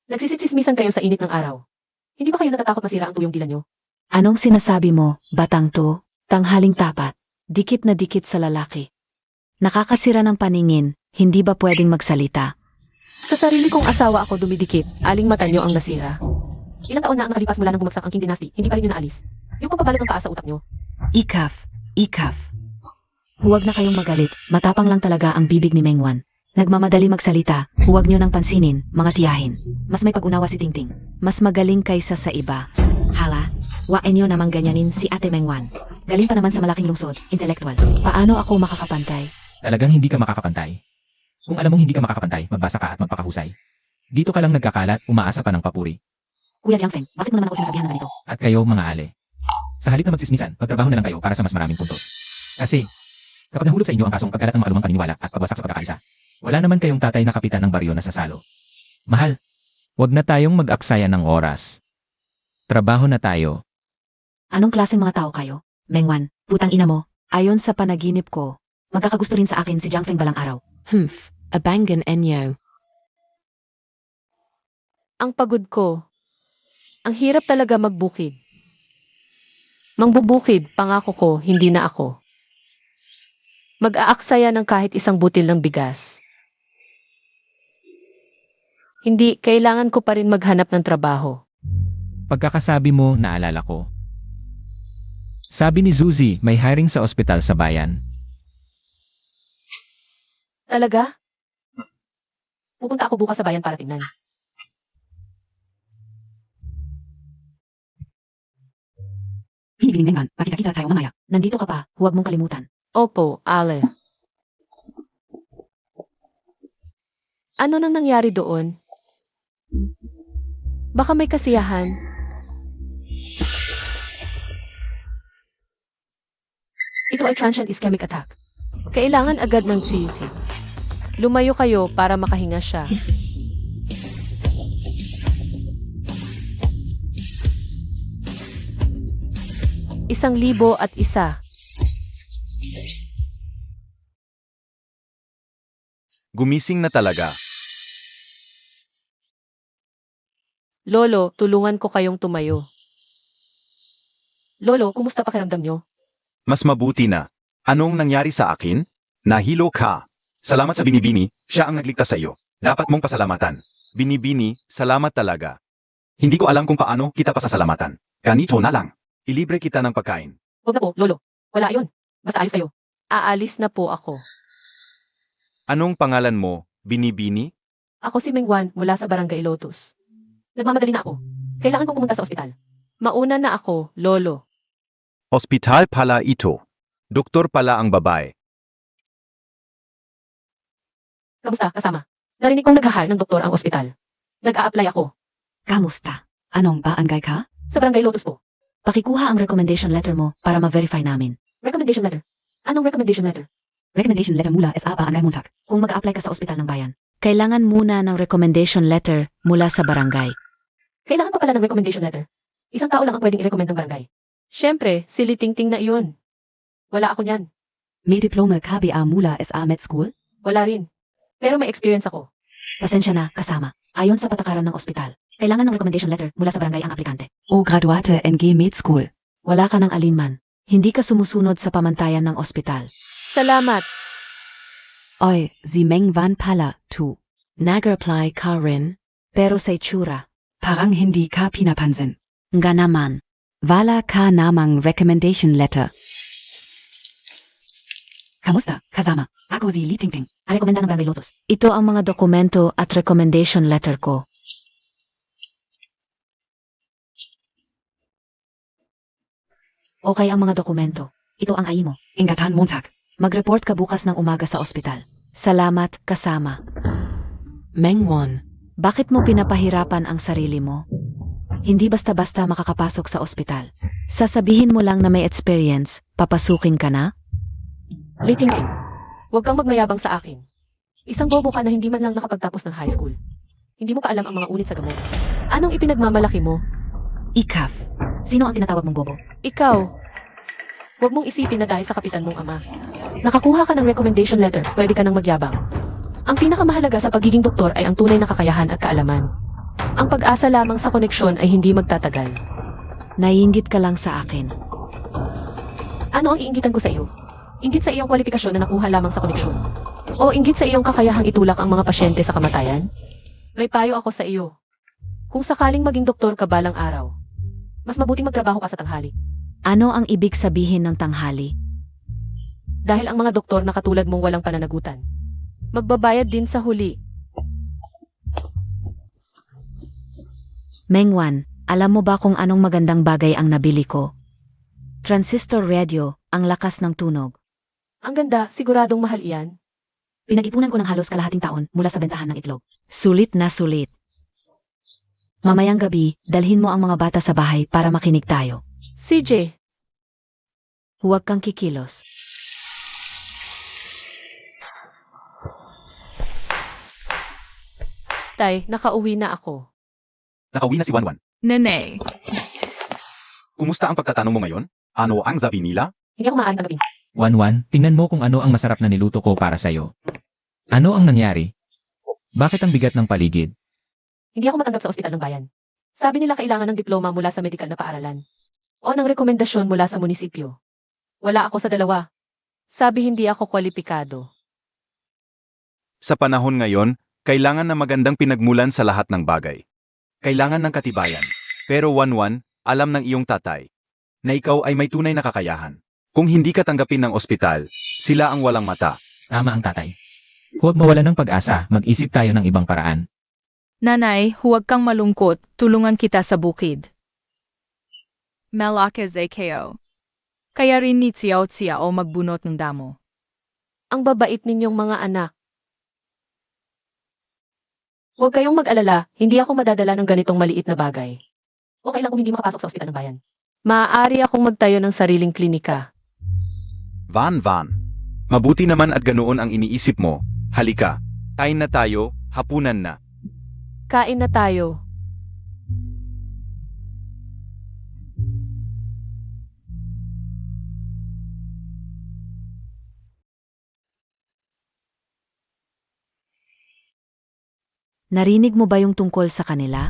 nagsisitsismisan kayo sa init ng araw. Hindi ba kayo natatakot masira ang tuyong dila nyo? Anong sinasabi mo, batang to? Tanghaling tapat, dikit na dikit sa lalaki. Nakakasira ng paningin, hindi ba pwedeng magsalita? Sa sarili kong asawa ako dumidikit, aling mata nyo ang nasira. Ilang taon na ang nakalipas mula nang bumagsak ang Qing Dynasty, hindi pa rin yun naalis. Yung pampabalot ng paa sa utak nyo. Ikaf, ikaf. Huwag na kayong magalit. Matapang lang talaga ang bibig ni Mengwan. Nagmamadali magsalita. Huwag nyo nang pansinin, mga tiyahin. Mas may pag-unawa si Tingting. Mas magaling kaysa sa iba. Hala, wain nyo namang ganyanin si Ate Mengwan. Galing pa naman sa malaking lungsod, intellectual. Paano ako makakapantay? Talagang hindi ka makakapantay. Kung alam mong hindi ka makakapantay, magbasa ka at magpakahusay. Dito ka lang nagkakalat, umaasa pa ng papuri. Kuya Jiangfeng, bakit mo naman ako sinasabihan ng ganito? At kayo, mga ale. Sa halip na magsismisan, magtrabaho na lang kayo para sa mas maraming puntos. Kasi, kapag nahulog sa inyo ang kasong pagkalat ng maalumang paniniwala at pagwasak sa pagkakaisa, wala naman kayong tatay na kapitan ng baryo na sasalo. Mahal, wag na tayong mag-aksaya ng oras. Trabaho na tayo. Anong klaseng mga tao kayo? Mengwan, putang ina mo. Ayon sa panaginip ko, magkakagusto rin sa akin si Jiangfeng balang araw. Abangan enyo. Ang pagod ko. Ang hirap talaga magbukid. Mangbubukid, pangako ko, hindi na ako. Mag-aaksaya ng kahit isang butil ng bigas. Hindi, kailangan ko pa rin maghanap ng trabaho. Pagkakasabi mo, naalala ko. Sabi ni Zuzi, may hiring sa ospital sa bayan. Talaga? Pupunta ako bukas sa bayan para tingnan. Binibining Mengwan, pakita-kita tayo mamaya. Nandito ka pa, huwag mong kalimutan. Opo, Ale. Ano nang nangyari doon? Baka may kasiyahan. Ito ay transient ischemic attack. Kailangan agad ng CT. Lumayo kayo para makahinga siya. Isang libo at isa. Gumising na talaga. Lolo, tulungan ko kayong tumayo. Lolo, kumusta pakiramdam nyo? Mas mabuti na. Anong nangyari sa akin? Nahilo ka. Salamat sa Binibini, siya ang nagligtas sa iyo. Dapat mong pasalamatan. Binibini, salamat talaga. Hindi ko alam kung paano kita pasasalamatan. Ganito na lang. Ilibre kita ng pagkain. Huwag na po, Lolo. Wala yun. Basta ayos kayo. Aalis na po ako. Anong pangalan mo, Binibini? Ako si Mengwan mula sa Barangay Lotus. Nagmamadali na ako. Kailangan kong pumunta sa ospital. Mauna na ako, Lolo. Ospital pala ito. Doktor pala ang babae. Kamusta, kasama? Narinig kong naghahal ng doktor ang ospital. Nag-a-apply ako. Kamusta? Anong barangay ka? Sa Barangay Lotus po. Pakikuha ang recommendation letter mo para ma-verify namin. Recommendation letter. Anong recommendation letter? Recommendation letter mula sa barangay Montag. Kung mag-a-apply ka sa ospital ng bayan, kailangan muna ng recommendation letter mula sa barangay. Kailangan pa pala ng recommendation letter. Isang tao lang ang pwedeng i-recommend ng barangay. Siyempre, silitingting na iyon. Wala ako niyan. May diploma ka ba mula sa med school? Wala rin. Pero may experience ako. Pasensya na, kasama. Ayon sa patakaran ng ospital, kailangan ng recommendation letter mula sa barangay ang aplikante. O graduate NG med school. Wala ka ng alinman. Hindi ka sumusunod sa pamantayan ng ospital. Salamat. Oi, si Mengwan pala, tu. Nag-apply ka rin, pero sa itsura. Parang hindi ka pinapansin. Nga naman. Wala ka namang recommendation letter. Kamusta, kasama? Ako si Li Tingting. Ang rekomenda ng Barangay Lotus. Ito ang mga dokumento at recommendation letter ko. Okay ang mga dokumento. Ito ang AI mo. Ingatan Montag. Mag-report ka bukas ng umaga sa ospital. Salamat, kasama. Mengwan, bakit mo pinapahirapan ang sarili mo? Hindi basta-basta makakapasok sa ospital. Sasabihin mo lang na may experience, papasukin ka na? Litingting. Huwag kang magmayabang sa akin. Isang bobo ka na hindi man lang nakapagtapos ng high school. Hindi mo pa alam ang mga unit sa gamot. Anong ipinagmamalaki mo? Ikaf. Sino ang tinatawag mong bobo? Ikaw. Huwag mong isipin na dahil sa kapitan mong ama. Nakakuha ka ng recommendation letter, pwede ka nang magyabang. Ang pinakamahalaga sa pagiging doktor ay ang tunay na kakayahan at kaalaman. Ang pag-asa lamang sa koneksyon ay hindi magtatagal. Naiinggit ka lang sa akin. Ano ang iinggitan ko sa iyo? Inggit sa iyong kwalifikasyon na nakuha lamang sa koneksyon? O inggit sa iyong kakayahang itulak ang mga pasyente sa kamatayan? May payo ako sa iyo. Kung sakaling maging doktor ka balang araw, mas mabuting magtrabaho ka sa tanghali. Ano ang ibig sabihin ng tanghali? Dahil ang mga doktor na katulad mong walang pananagutan, magbabayad din sa huli. Mengwan, alam mo ba kung anong magandang bagay ang nabili ko? Transistor radio, ang lakas ng tunog. Ang ganda, siguradong mahal iyan. Pinag-ipunan ko ng halos kalahating taon mula sa bentahan ng itlog. Sulit na sulit. Mamayang gabi, dalhin mo ang mga bata sa bahay para makinig tayo. CJ, Huwag kang kikilos. Tay, nakauwi na ako. Nakauwi na si Wanwan. Nene, Kumusta ang pagtatanong mo ngayon? Ano ang sabi nila? Hindi ako maaaring tanggapin. Wanwan, tingnan mo kung ano ang masarap na niluto ko para sa'yo. Ano ang nangyari? Bakit ang bigat ng paligid? Hindi ako matanggap sa ospital ng bayan. Sabi nila kailangan ng diploma mula sa medikal na paaralan. O ng rekomendasyon mula sa munisipyo. Wala ako sa dalawa. Sabi hindi ako kwalipikado. Sa panahon ngayon, kailangan na magandang pinagmulan sa lahat ng bagay. Kailangan ng katibayan. Pero Wanwan, alam ng iyong tatay na ikaw ay may tunay na kakayahan. Kung hindi ka tanggapin ng ospital, sila ang walang mata. Tama ang tatay. Huwag mawala ng pag-asa, mag-isip tayo ng ibang paraan. nanay, huwag kang malungkot, tulungan kita sa bukid. Malaki ZKO. Kaya rin ni Xiao Xiao magbunot ng damo. Ang babait ninyong mga anak. Huwag kayong mag-alala, hindi ako madadala ng ganitong maliit na bagay. Okay lang kung hindi makapasok sa ospital ng bayan. Maaari akong magtayo ng sariling klinika. Van, mabuti naman at ganoon ang iniisip mo. Halika, kain na tayo, hapunan na. Kain na tayo. Narinig mo ba yung tungkol sa kanila?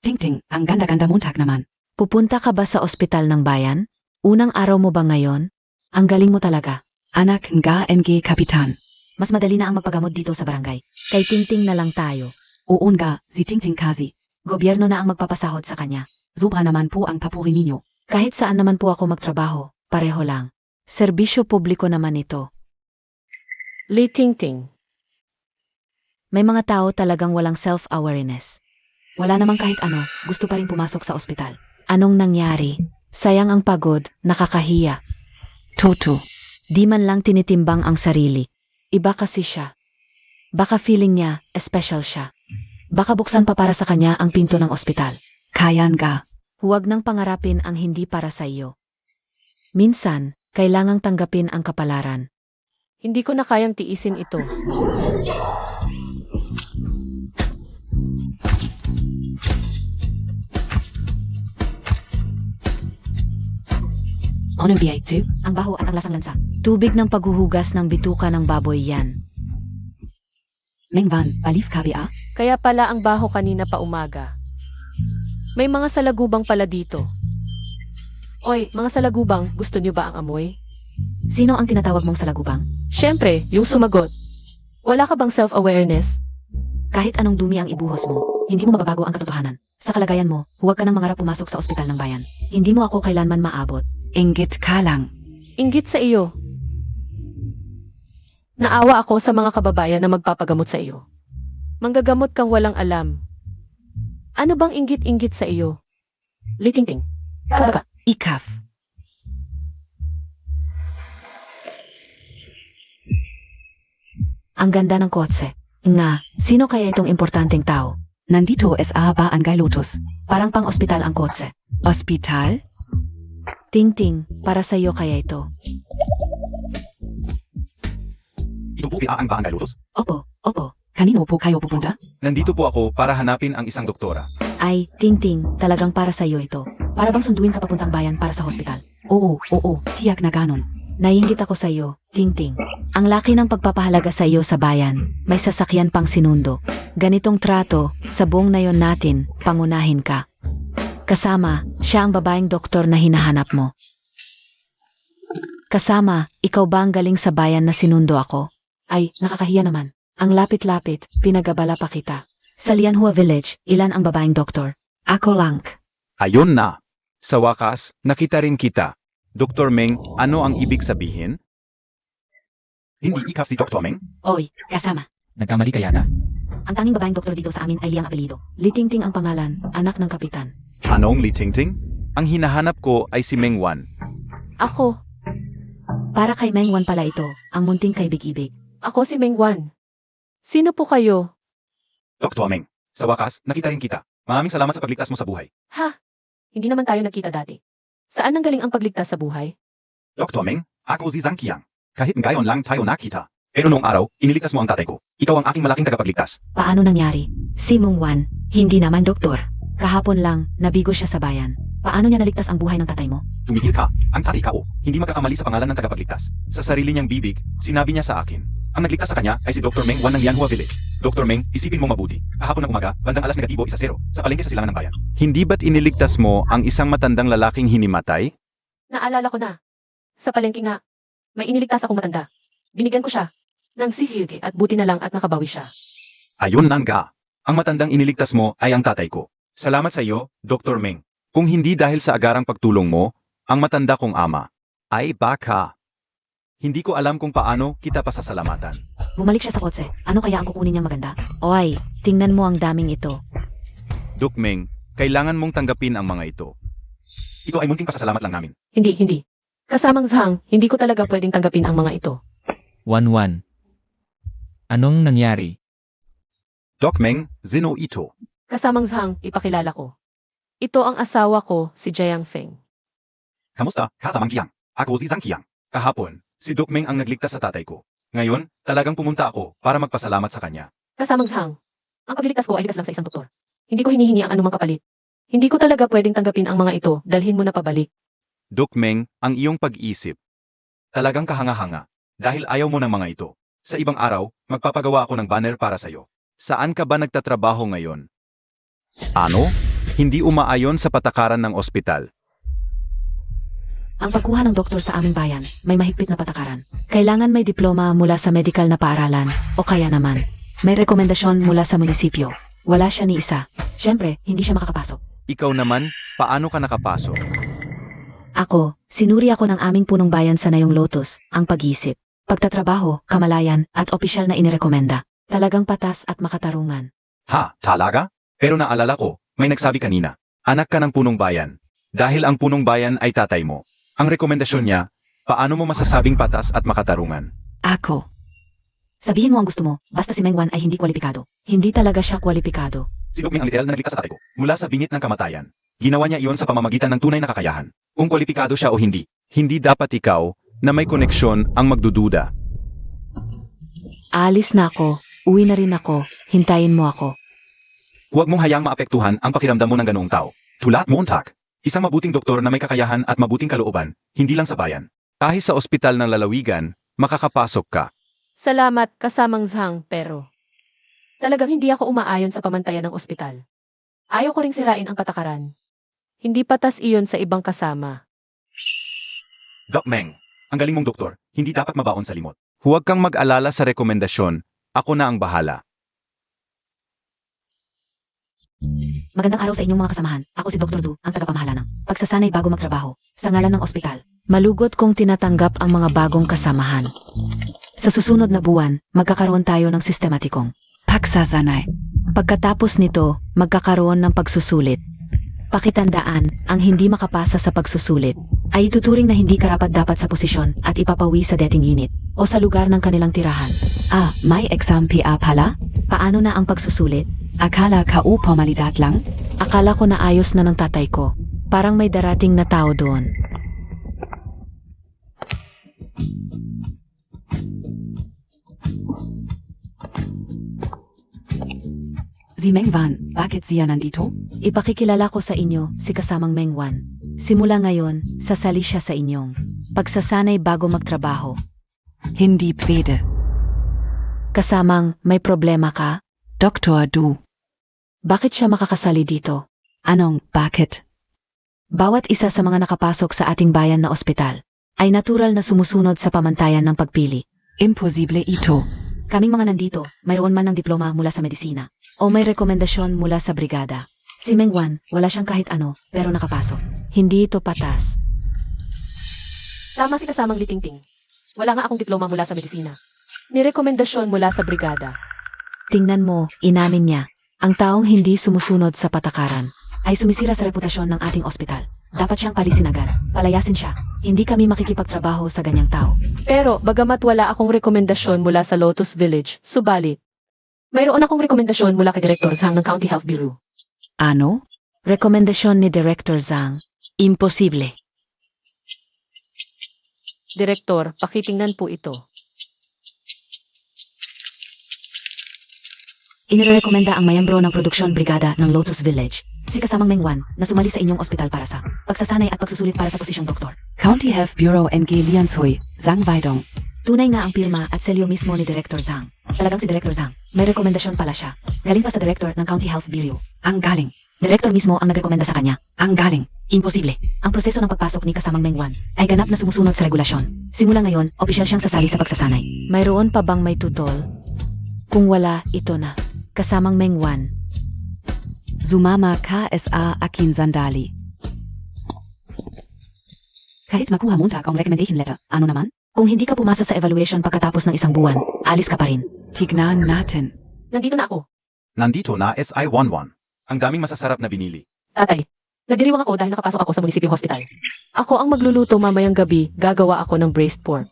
Ting-ting, ang ganda-ganda Montag naman. Pupunta ka ba sa ospital ng bayan? Unang araw mo ba ngayon? Ang galing mo talaga. Anak nga NG Kapitan. Mas madali na ang magpagamot dito sa barangay. Kay Tingting na lang tayo. Oo nga, si Ting-ting Kazi. Gobyerno na ang magpapasahod sa kanya. Sobra naman po ang papuri ninyo. Kahit saan naman po ako magtrabaho, pareho lang. Serbisyo publiko naman ito. Li Tingting. May mga tao talagang walang self-awareness. Wala namang kahit ano, gusto pa rin pumasok sa ospital. Anong nangyari? Sayang ang pagod, nakakahiya. Toto. Di man lang tinitimbang ang sarili. Iba kasi siya. Baka feeling niya, special siya. Baka buksan pa para sa kanya ang pinto ng ospital. Kayan ga. Huwag nang pangarapin ang hindi para sa iyo. Minsan, kailangang tanggapin ang kapalaran. Hindi ko na kayang tiisin ito. Ano biyay to? Ang baho at ang lasang lansa. Tubig ng paghuhugas ng bituka ng baboy yan. Mengvan, Alif KBA? Kaya pala ang baho kanina pa umaga. May mga salagubang pala dito. Oy, mga salagubang, gusto niyo ba ang amoy? Sino ang tinatawag mong salagubang? Siyempre, yung sumagot. Wala ka bang self-awareness? Kahit anong dumi ang ibuhos mo, hindi mo mababago ang katotohanan. Sa kalagayan mo, huwag ka nang mangarap pumasok sa ospital ng bayan. Hindi mo ako kailanman maabot. Inggit ka lang. Inggit sa iyo. Naawa ako sa mga kababayan na magpapagamot sa iyo. Manggagamot kang walang alam. Ano bang inggit-inggit sa iyo? Li Tingting. Kababa. Ikaf. Ang ganda ng kotse. Nga, sino kaya itong importanteng tao? Nandito SA ba ang Guy Lotus? Parang pang ospital ang kotse. Hospital? Tingting, para sa iyo kaya ito. Ito po ang Barangay Lotus. Opo. Kanino po kayo pupunta? Nandito po ako para hanapin ang isang doktora. Ay, Tingting, talagang para sa iyo ito. Para bang sunduin ka papuntang bayan para sa hospital? Oo, tiyak na ganon. Naiinggit ako sa iyo, Tingting. Ang laki ng pagpapahalaga sa iyo sa bayan, may sasakyan pang sinundo. Ganitong trato, sa buong nayon natin, pangunahin ka. Kasama, siya ang babaeng doktor na hinahanap mo. Kasama, ikaw ba ang galing sa bayan na sinundo ako? Ay, nakakahiya naman. Ang lapit-lapit, pinagabala pa kita. Sa Lianhua Village, ilan ang babaeng doktor? Ako lang. Ayon na. Sa wakas, nakita rin kita. Dr. Meng, ano ang ibig sabihin? Hindi ikaw si Dr. Meng? Oy, kasama. Nagkamali ka yata. Ang tanging babaeng doktor dito sa amin ay Liang apelido. Litingting ang pangalan, anak ng kapitan. Anong Li Tingting? Ang hinahanap ko ay si Meng Wan. Ako. Para kay Meng Wan pala ito, ang munting kaibig-ibig. Ako si Meng Wan. Sino po kayo? Dr. Meng, sa wakas, nakita rin kita. Maraming salamat sa pagligtas mo sa buhay. Ha? Hindi naman tayo nagkita dati. Saan ang galing ang pagligtas sa buhay? Dr. Meng, ako si Zhang Qiang. Kahit ngayon lang tayo nakita. Pero noong araw, iniligtas mo ang tatay ko. Ikaw ang aking malaking tagapagligtas. Paano nangyari? Si Meng Wan, hindi naman doktor. Kahapon lang, nabigo siya sa bayan. Paano niya naligtas ang buhay ng tatay mo? Tumigil ka. Ang tatay ko, hindi magkakamali sa pangalan ng tagapagligtas. Sa sarili niyang bibig, sinabi niya sa akin. Ang nagligtas sa kanya ay si Dr. Meng Wan ng Lianhua Village. Dr. Meng, isipin mo mabuti. Kahapon ng umaga, bandang alas negatibo 1:0, sa palengke sa silangan ng bayan. Hindi ba't iniligtas mo ang isang matandang lalaking hinimatay? Naalala ko na. Sa palengke nga. May iniligtas akong matanda. Binigyan ko siya ng sihyugi at buti na lang at nakabawi siya. Ayun na nga. Ang matandang iniligtas mo ay ang tatay ko. Salamat sa iyo, Dr. Meng. Kung hindi dahil sa agarang pagtulong mo, ang matanda kong ama ay baka. Hindi ko alam kung paano kita pasasalamatan. Bumalik siya sa kotse. Ano kaya ang kukunin niyang maganda? Oy, tingnan mo ang daming ito. Dok Meng, kailangan mong tanggapin ang mga ito. Ito ay munting pasasalamat lang namin. Hindi. Kasamang Zhang, hindi ko talaga pwedeng tanggapin ang mga ito. 1-1. Anong nangyari? Doc Meng, Zino ito. Kasamang Zhang, ipakilala ko. Ito ang asawa ko, si Jiang Feng. Kamusta, kasamang Qiang? Ako si Zhang Qiang. Kahapon, si Doc Meng ang nagligtas sa tatay ko. Ngayon, talagang pumunta ako para magpasalamat sa kanya. Kasamang Zhang, ang pagliligtas ko ay likas lang sa isang doktor. Hindi ko hinihingi ang anumang kapalit. Hindi ko talaga pwedeng tanggapin ang mga ito, dalhin mo na pabalik. Doc Meng, ang iyong pag-isip. Talagang kahanga-hanga. Dahil ayaw mo ng mga ito. Sa ibang araw, magpapagawa ako ng banner para sa'yo. Saan ka ba nagtatrabaho ngayon? Ano? Hindi umaayon sa patakaran ng ospital. Ang pagkuha ng doktor sa aming bayan, may mahigpit na patakaran. Kailangan may diploma mula sa medical na paaralan, o kaya naman, may rekomendasyon mula sa munisipyo. Wala siya ni isa. Siyempre, hindi siya makakapasok. Ikaw naman, paano ka nakapasok? Ako, sinuri ako ng aming punong bayan sa Nayong Lotus, ang pag-isip, pagtatrabaho, kamalayan, at opisyal na inirekomenda. Talagang patas at makatarungan. Ha, talaga? Pero naalala ko, may nagsabi kanina, anak ka ng punong bayan. Dahil ang punong bayan ay tatay mo. Ang rekomendasyon niya, paano mo masasabing patas at makatarungan? Ako. Sabihin mo ang gusto mo, basta si Meng Wan ay hindi kwalipikado. Hindi talaga siya kwalipikado. Si Doc Meng ang literal na nagligtas sa tatay ko, mula sa bingit ng kamatayan. Ginawa niya iyon sa pamamagitan ng tunay na kakayahan. Kung kwalipikado siya o hindi, hindi dapat ikaw, na may koneksyon, ang magdududa. Alis na ako, uwi na rin ako, hintayin mo ako. Huwag mong hayaang maapektuhan ang pakiramdam mo ng ganoong tao. Tulad Montag, isang mabuting doktor na may kakayahan at mabuting kalooban, hindi lang sa bayan. Kahit sa ospital ng lalawigan, makakapasok ka. Salamat, kasamang Zhang, pero talagang hindi ako umaayon sa pamantayan ng ospital. Ayaw ko ring sirain ang patakaran. Hindi patas iyon sa ibang kasama. Doc Meng, ang galing mong doktor, hindi dapat mabaon sa limot. Huwag kang mag-alala sa rekomendasyon, ako na ang bahala. Magandang araw sa inyong mga kasamahan. Ako si Dr. Du, ang tagapamahala ng pagsasanay bago magtrabaho sa ngalan ng ospital. Malugot kong tinatanggap ang mga bagong kasamahan. Sa susunod na buwan, magkakaroon tayo ng sistematikong Paksasanay. pagkatapos nito, magkakaroon ng pagsusulit. Pakitandaan, ang hindi makapasa sa pagsusulit ay ituturing na hindi karapat-dapat sa posisyon at ipapawi sa dating unit o sa lugar ng kanilang tirahan. May exam PA pala? Paano na ang pagsusulit? Akala ka formalidad lang? Akala ko na ayos na ng tatay ko. Parang may darating na tao doon. Si Meng Wan, bakit siya nandito? Ipakikilala ko sa inyo si kasamang Meng Wan. Simula ngayon, sasali siya sa inyong pagsasanay bago magtrabaho. Hindi pwede. Kasamang, may problema ka? Dr. Du. Bakit siya makakasali dito? Anong bakit? Bawat isa sa mga nakapasok sa ating bayan na ospital ay natural na sumusunod sa pamantayan ng pagpili. Imposible ito. Kaming mga nandito, mayroon man ng diploma mula sa medisina. O may rekomendasyon mula sa brigada. Si Mengwan, wala siyang kahit ano, pero nakapasok. Hindi ito patas. Tama si kasamang Litingting. Wala nga akong diploma mula sa medisina. Nirekomendasyon mula sa brigada. Tingnan mo, inamin niya. Ang taong hindi sumusunod sa patakaran ay sumisira sa reputasyon ng ating ospital. Dapat siyang palisin agad. Palayasin siya. Hindi kami makikipagtrabaho sa ganyang tao. Pero bagamat wala akong rekomendasyon mula sa Lotus Village, subalit, mayroon akong rekomendasyon mula kay Director Zhang ng County Health Bureau. Ano? Rekomendasyon ni Director Zhang. Imposible. Direktor, pakitingnan po ito. Inirekomenda ang mayambro ng produksyon brigada ng Lotus Village, si kasamang Mengwan, na sumali sa inyong ospital para sa pagsasanay at pagsusulit para sa posisyong doktor. County Health Bureau NG Liansui, Zhang Weidong. Tunay nga ang pirma at selyo mismo ni Director Zhang. Talagang si Director Zhang. May rekomendasyon pala siya. Galing pa sa Director ng County Health Bureau. Ang galing. Director mismo ang nagrekomenda sa kanya. Ang galing. Imposible. Ang proseso ng pagpasok ni kasamang Mengwan ay ganap na sumusunod sa regulasyon. Simula ngayon, opisyal siyang sasali sa pagsasanay. Mayroon pa bang may tutol? Kung wala, ito na. Kasamang Mengwan. Sumama KSA Akin Sandali. Kahit makuha Montag ang recommendation letter, ano naman? Kung hindi ka pumasa sa evaluation pagkatapos ng isang buwan, alis ka pa rin. Tignan natin. Nandito na ako. Nandito na SI-11. Ang daming masasarap na binili. Tatay, nagdiriwang ako dahil nakapasok ako sa munisipyo hospital. Ako ang magluluto mamayang gabi, gagawa ako ng braised pork.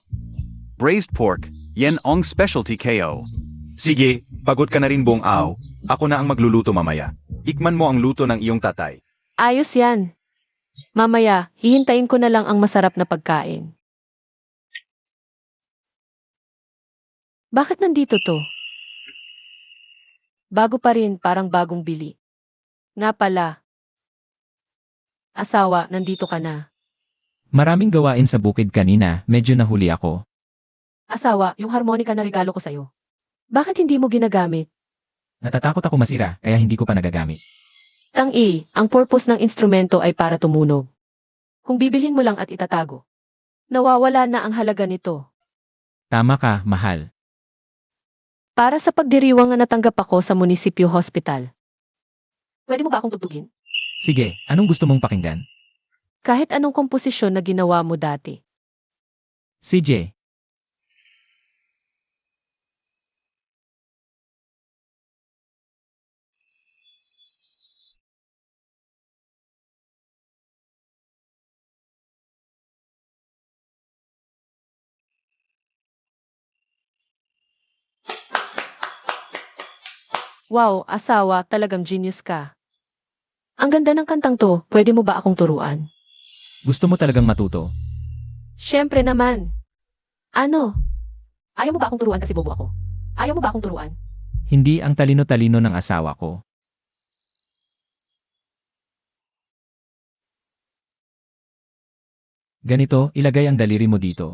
Braised pork, yan ang specialty KO. Sige, pagod ka na rin buong aw. Ako na ang magluluto mamaya. Ikman mo ang luto ng iyong tatay. Ayos yan. Mamaya, hihintayin ko na lang ang masarap na pagkain. Bakit nandito to? Bago pa rin, parang bagong bili. Nga pala. Asawa, nandito ka na. Maraming gawain sa bukid kanina, medyo nahuli ako. Asawa, yung harmonica na regalo ko sa'yo. Bakit hindi mo ginagamit? Natatakot ako masira, kaya hindi ko pa nagagamit. Tang-i, ang purpose ng instrumento ay para tumunog. Kung bibilhin mo lang at itatago, nawawala na ang halaga nito. Tama ka, mahal. Para sa pagdiriwang na natanggap ako sa munisipyo hospital. Pwede mo ba akong tugtugin? Sige, anong gusto mong pakinggan? Kahit anong komposisyon na ginawa mo dati. CJ. Wow, asawa, talagang genius ka. Ang ganda ng kantang to, pwede mo ba akong turuan? Gusto mo talagang matuto? Siyempre naman. Ano? Ayaw mo ba akong turuan kasi bobo ako? Ayaw mo ba akong turuan? Hindi ang talino-talino ng asawa ko. Ganito, ilagay ang daliri mo dito.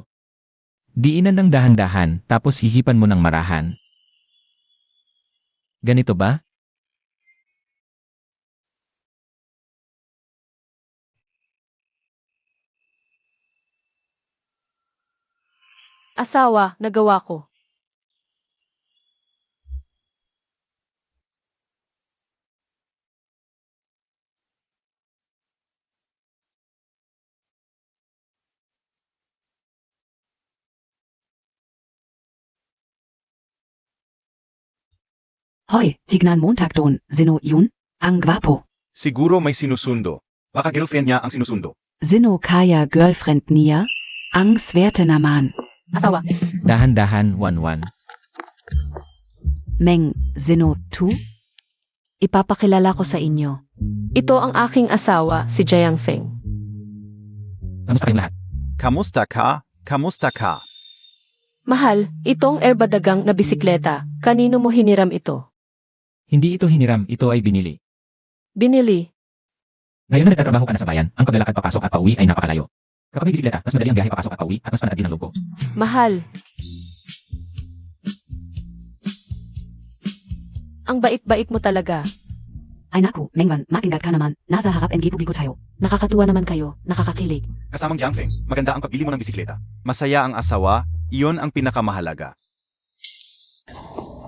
Diinan ng dahan-dahan, tapos hihipan mo ng marahan. Ganito ba? Asawa, nagawa ko. Hoy, tignan Montag doon, Sino yun? Ang gwapo. Siguro may sinusundo. Baka girlfriend niya ang sinusundo. Sino kaya girlfriend niya? Ang swerte naman. Asawa, Dahan-dahan, 1-1. Meng, Sino tu? Ipapakilala ko sa inyo. ito ang aking asawa, si Jiang Feng. Kamusta kayong lahat? Kamusta ka? Kamusta ka? Mahal, itong erbadagang na bisikleta, kanino mo hiniram ito? Hindi ito hiniram, ito ay binili. Binili. Ngayon na nagtatrabaho ka na sa bayan, ang paglalakad papasok at pauwi ay napakalayo. Kapag may bisikleta, mas madali ang biyahe papasok at pauwi at mas panatag din ang loob ko. Mahal. Ang bait-bait mo talaga. Ay naku, Mengwan, makingat ka naman. Nasa harap NG publiko tayo. Nakakatuwa naman kayo, nakakakilig. Kasamang Jiangfeng, maganda ang pagbili mo ng bisikleta. Masaya ang asawa, iyon ang pinakamahalaga.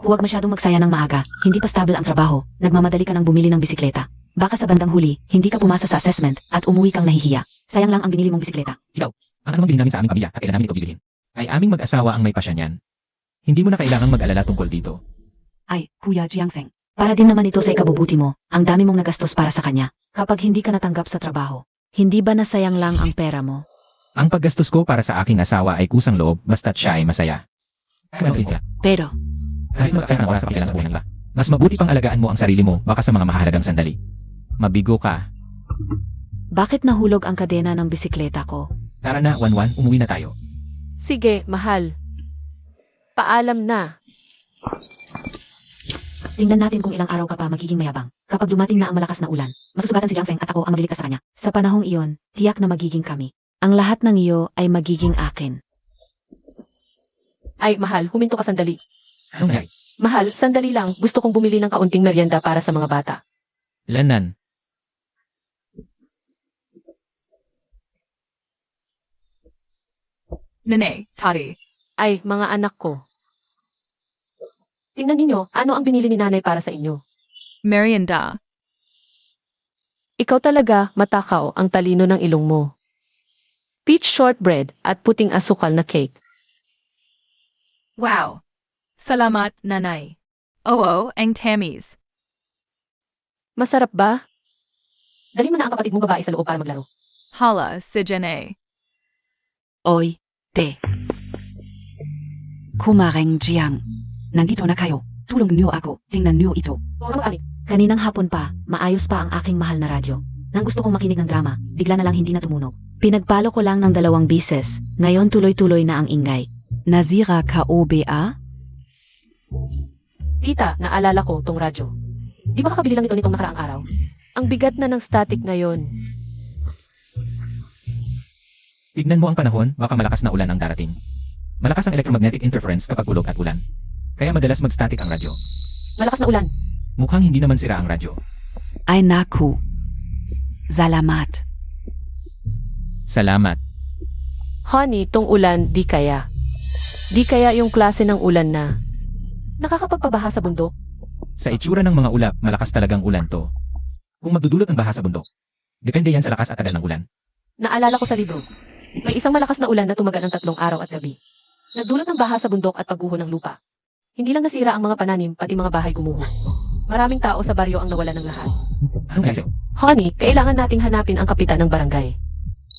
Huwag masyadong magsaya ng maaga. Hindi pa stable ang trabaho. Nagmamadali ka ng bumili ng bisikleta. Baka sa bandang huli, hindi ka pumasa sa assessment at umuwi kang nahihiya. Sayang lang ang binili mong bisikleta. Ang anumang bilhin namin sa aming pamilya at kailan namin ito bibilhin. Ay aming mag-asawa ang may pasya niyan. Hindi mo na kailangang mag-alala tungkol dito. Ay, Kuya Jiangfeng. Para din naman ito sa ikabubuti mo. Ang dami mong nagastos para sa kanya. Kapag hindi ka natanggap sa trabaho, hindi ba nasayang lang ang pera mo? Ang paggastos ko para sa aking asawa ay kusang loob basta't siya ay masaya. Pero, Kahit mag-asaya ng oras sa pakikilan sa buhay ng iba, mas mabuti pang alagaan mo ang sarili mo baka sa mga mahalagang sandali. Mabigo ka. bakit nahulog ang kadena ng bisikleta ko? Tara na, Wanwan, umuwi na tayo. Sige, mahal. Paalam na. Tingnan natin kung ilang araw ka pa magiging mayabang. Kapag dumating na ang malakas na ulan, masusugatan si Jiangfeng at ako ang magliligtas sa kanya. Sa panahong iyon, tiyak na magiging kami. Ang lahat ng iyo ay magiging akin. Ay, mahal, huminto ka sandali. Anong nangyari? Mahal, sandali lang. Gusto kong bumili ng kaunting merienda para sa mga bata. Lanan. Nene, Tari. Ay, mga anak ko. Tingnan ninyo, ano ang binili ni nanay para sa inyo. Merienda. Ikaw talaga, matakaw, ang talino ng ilong mo. Peach shortbread at puting asukal na cake. Wow. Salamat, nanay. Oo, ang tamis. Masarap ba? Dali mo na ang kapatid mong babae sa loob para maglaro. Hala, si Jene. Oy, te. Kumareng Jiang. Nandito na kayo. Tulong niyo ako. Tingnan niyo ito. Huwag kang mapanik. Kaninang hapon pa, maayos pa ang aking mahal na radyo. Nang gusto kong makinig ng drama, bigla na lang hindi na tumunog. Pinagpalo ko lang ng 2 bises, ngayon tuloy-tuloy na ang ingay. Nazira KOBA? Tita, naalala ko tong radyo. Di ba kakabili lang ito nitong nakaraang araw? Ang bigat na ng static ngayon. Tignan mo ang panahon, baka malakas na ulan ang darating. Malakas ang electromagnetic interference kapag ulog at ulan. Kaya madalas mag-static ang radyo. Malakas na ulan. Mukhang hindi naman sira ang radyo. Ay naku. Salamat. Salamat. Honey, tong ulan, di kaya. Di kaya yung klase ng ulan na nakakapagpabaha sa bundok. Sa itsura ng mga ulap, malakas talagang ulan to. Kung magdudulot ng baha sa bundok, depende yan sa lakas at tagal ng ulan. Naalala ko sa libro. May isang malakas na ulan na tumagal ng 3 araw at gabi. Nagdulot ng baha sa bundok at pagguho ng lupa. Hindi lang nasira ang mga pananim, pati mga bahay gumuho. Maraming tao sa baryo ang nawalan ng lahat. Anong kasi? Honey, kailangan nating hanapin ang kapitan ng barangay.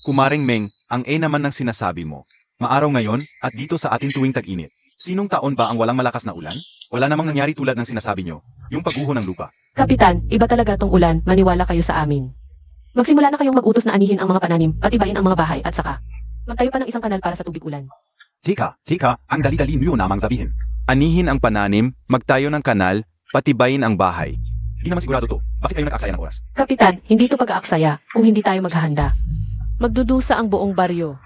Kumaring Meng, ang A naman ng sinasabi mo. Maaraw ngayon, at dito sa ating tuwing tag-init. Sinong taon ba ang walang malakas na ulan? Wala namang nangyari tulad ng sinasabi nyo, yung pagguho ng lupa. Kapitan, iba talaga tong ulan, maniwala kayo sa amin. Magsimula na kayong mag-utos na anihin ang mga pananim, patibayin ang mga bahay at saka magtayo pa ng isang kanal para sa tubig ulan. Tika, ang dali-dali nyo namang sabihin. Anihin ang pananim, magtayo ng kanal, patibayin ang bahay. Di naman sigurado to. Bakit kayo nag-aksaya ng oras? Kapitan, hindi to pag-aaksaya kung hindi tayo maghahanda. Magdudusa ang buong baryo.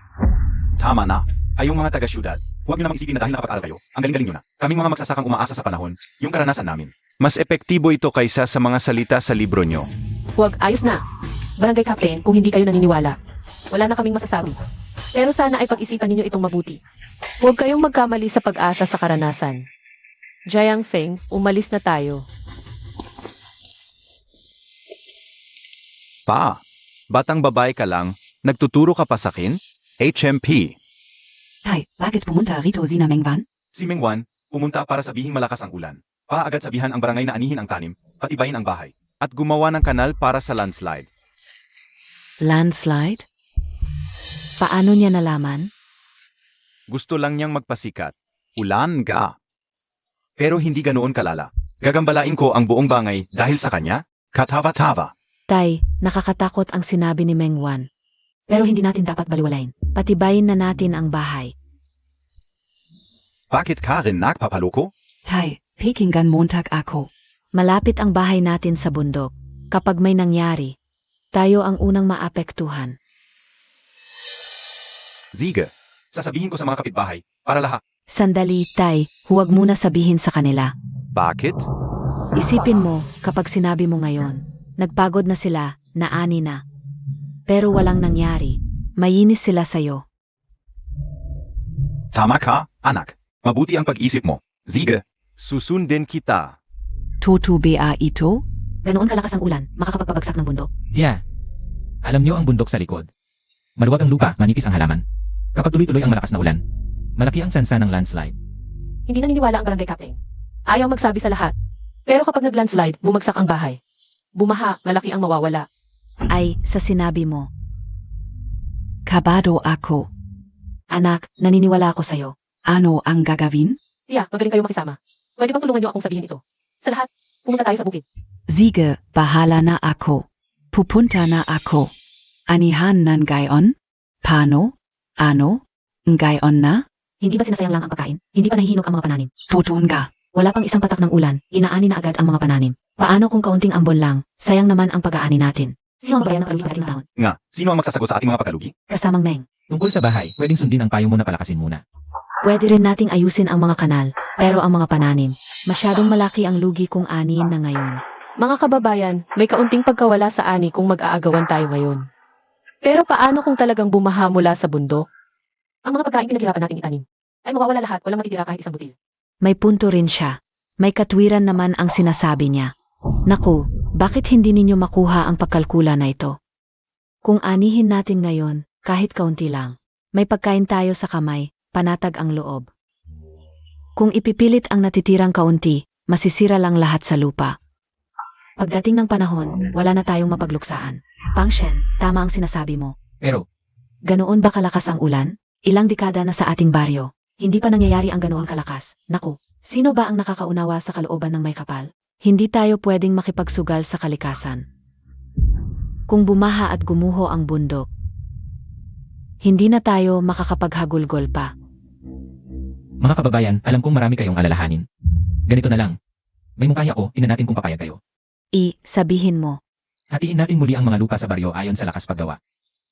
Tama na. Ay yung mga taga-syudad. Huwag nyo namang isipin na dahil nakapag-aral kayo, ang galing-galing nyo na. Kaming mga magsasakang umaasa sa panahon, yung karanasan namin. Mas epektibo ito kaysa sa mga salita sa libro nyo. Huwag, ayos na. Barangay Captain, kung hindi kayo naniniwala, wala na kaming masasabi. Pero sana ay pag-isipan ninyo itong mabuti. Huwag kayong magkamali sa pag-asa sa karanasan. Jiang Feng, umalis na tayo. Pa, batang babae ka lang, nagtuturo ka pa sa akin? HMP. Tay, bakit pumunta rito Sina Mengwan? Si Mengwan, pumunta para sabihing malakas ang ulan. Pa agad sabihan ang barangay na anihin ang tanim, patibayin ang bahay, at gumawa ng kanal para sa landslide. Landslide? Paano niya nalaman? Gusto lang niyang magpasikat. Ulan ga. Pero hindi ganoon kalala. Gagambalain ko ang buong bangay dahil sa kanya? Katava-tava. Tay, nakakatakot ang sinabi ni Mengwan. Pero hindi natin dapat baliwalain. Patibayin na natin ang bahay. Bakit ka rin nagpapaloko? Tay, Pekingan Montag ako. Malapit ang bahay natin sa bundok. Kapag may nangyari, tayo ang unang maapektuhan. Sige. Sasabihin ko sa mga kapitbahay, para lahat. Sandali, Tay, huwag muna sabihin sa kanila. Bakit? Isipin mo, kapag sinabi mo ngayon, nagpagod na sila, naani na. Pero walang nangyari. Mayinis sila sa'yo. Tama ka, anak. Mabuti ang pag-isip mo. Sige. Susundin kita. Toto ba ito? Ganoon kalakas ang ulan, makakapagpabagsak ng bundok. Tia, alam niyo ang bundok sa likod. Maluwag ang lupa, manipis ang halaman. Kapag tuloy-tuloy ang malakas na ulan, malaki ang sansa ng landslide. Hindi naniniwala ang barangay captain. Ayaw magsabi sa lahat. Pero kapag nag-landslide, bumagsak ang bahay. Bumaha, malaki ang mawawala. Ay, sa sinabi mo. Kabado ako. Anak, naniniwala ako sa'yo. Ano ang gagawin? Tiya, magaling kayo makisama. Pwede bang tulungan niyo akong sabihin ito? Sa lahat, pumunta tayo sa bukid. Sige, bahala na ako. Pupunta na ako. Anihan nan gayon? Paano? Ano? Gayon na? Hindi ba sinasayang lang ang pagkain? Hindi pa nahihinog ang mga pananim? Tutun ka. Wala pang isang patak ng ulan, inaani na agad ang mga pananim. Paano kung kaunting ambon lang? Sayang naman ang pag-aani natin. Sino ang bayan ng palugi pagdating taon? Nga, sino ang magsasagot sa ating mga pagkalugi? Kasamang Meng. Tungkol sa bahay, pwedeng sundin ang payo mo na palakasin muna. Pwede rin nating ayusin ang mga kanal, pero ang mga pananim, masyadong malaki ang lugi kung aniin na ngayon. Mga kababayan, may kaunting pagkawala sa ani kung mag-aagawan tayo ngayon. Pero paano kung talagang bumaha mula sa bundok? Ang mga pagkain pinaghirapan nating itanim ay mawawala lahat, walang matitira kahit isang butil. May punto rin siya. May katwiran naman ang sinasabi niya. Naku, bakit hindi ninyo makuha ang pagkalkula na ito? Kung anihin natin ngayon, kahit kaunti lang, may pagkain tayo sa kamay, panatag ang loob. Kung ipipilit ang natitirang kaunti, masisira lang lahat sa lupa. Pagdating ng panahon, wala na tayong mapagluksaan. Pangshen, tama ang sinasabi mo. Pero, Ganoon ba kalakas ang ulan? Ilang dekada na sa ating baryo. Hindi pa nangyayari ang ganoon kalakas. Naku, sino ba ang nakakaunawa sa kalooban ng may kapal? Hindi tayo pwedeng makipagsugal sa kalikasan. Kung bumaha at gumuho ang bundok, hindi na tayo makakapaghagulgol pa. mga kababayan, alam kong marami kayong alalahanin. Ganito na lang. May mungkahi ako, tingnan natin kung papayag kayo. Sabihin mo. Hatiin natin muli ang mga lupa sa baryo ayon sa lakas paggawa.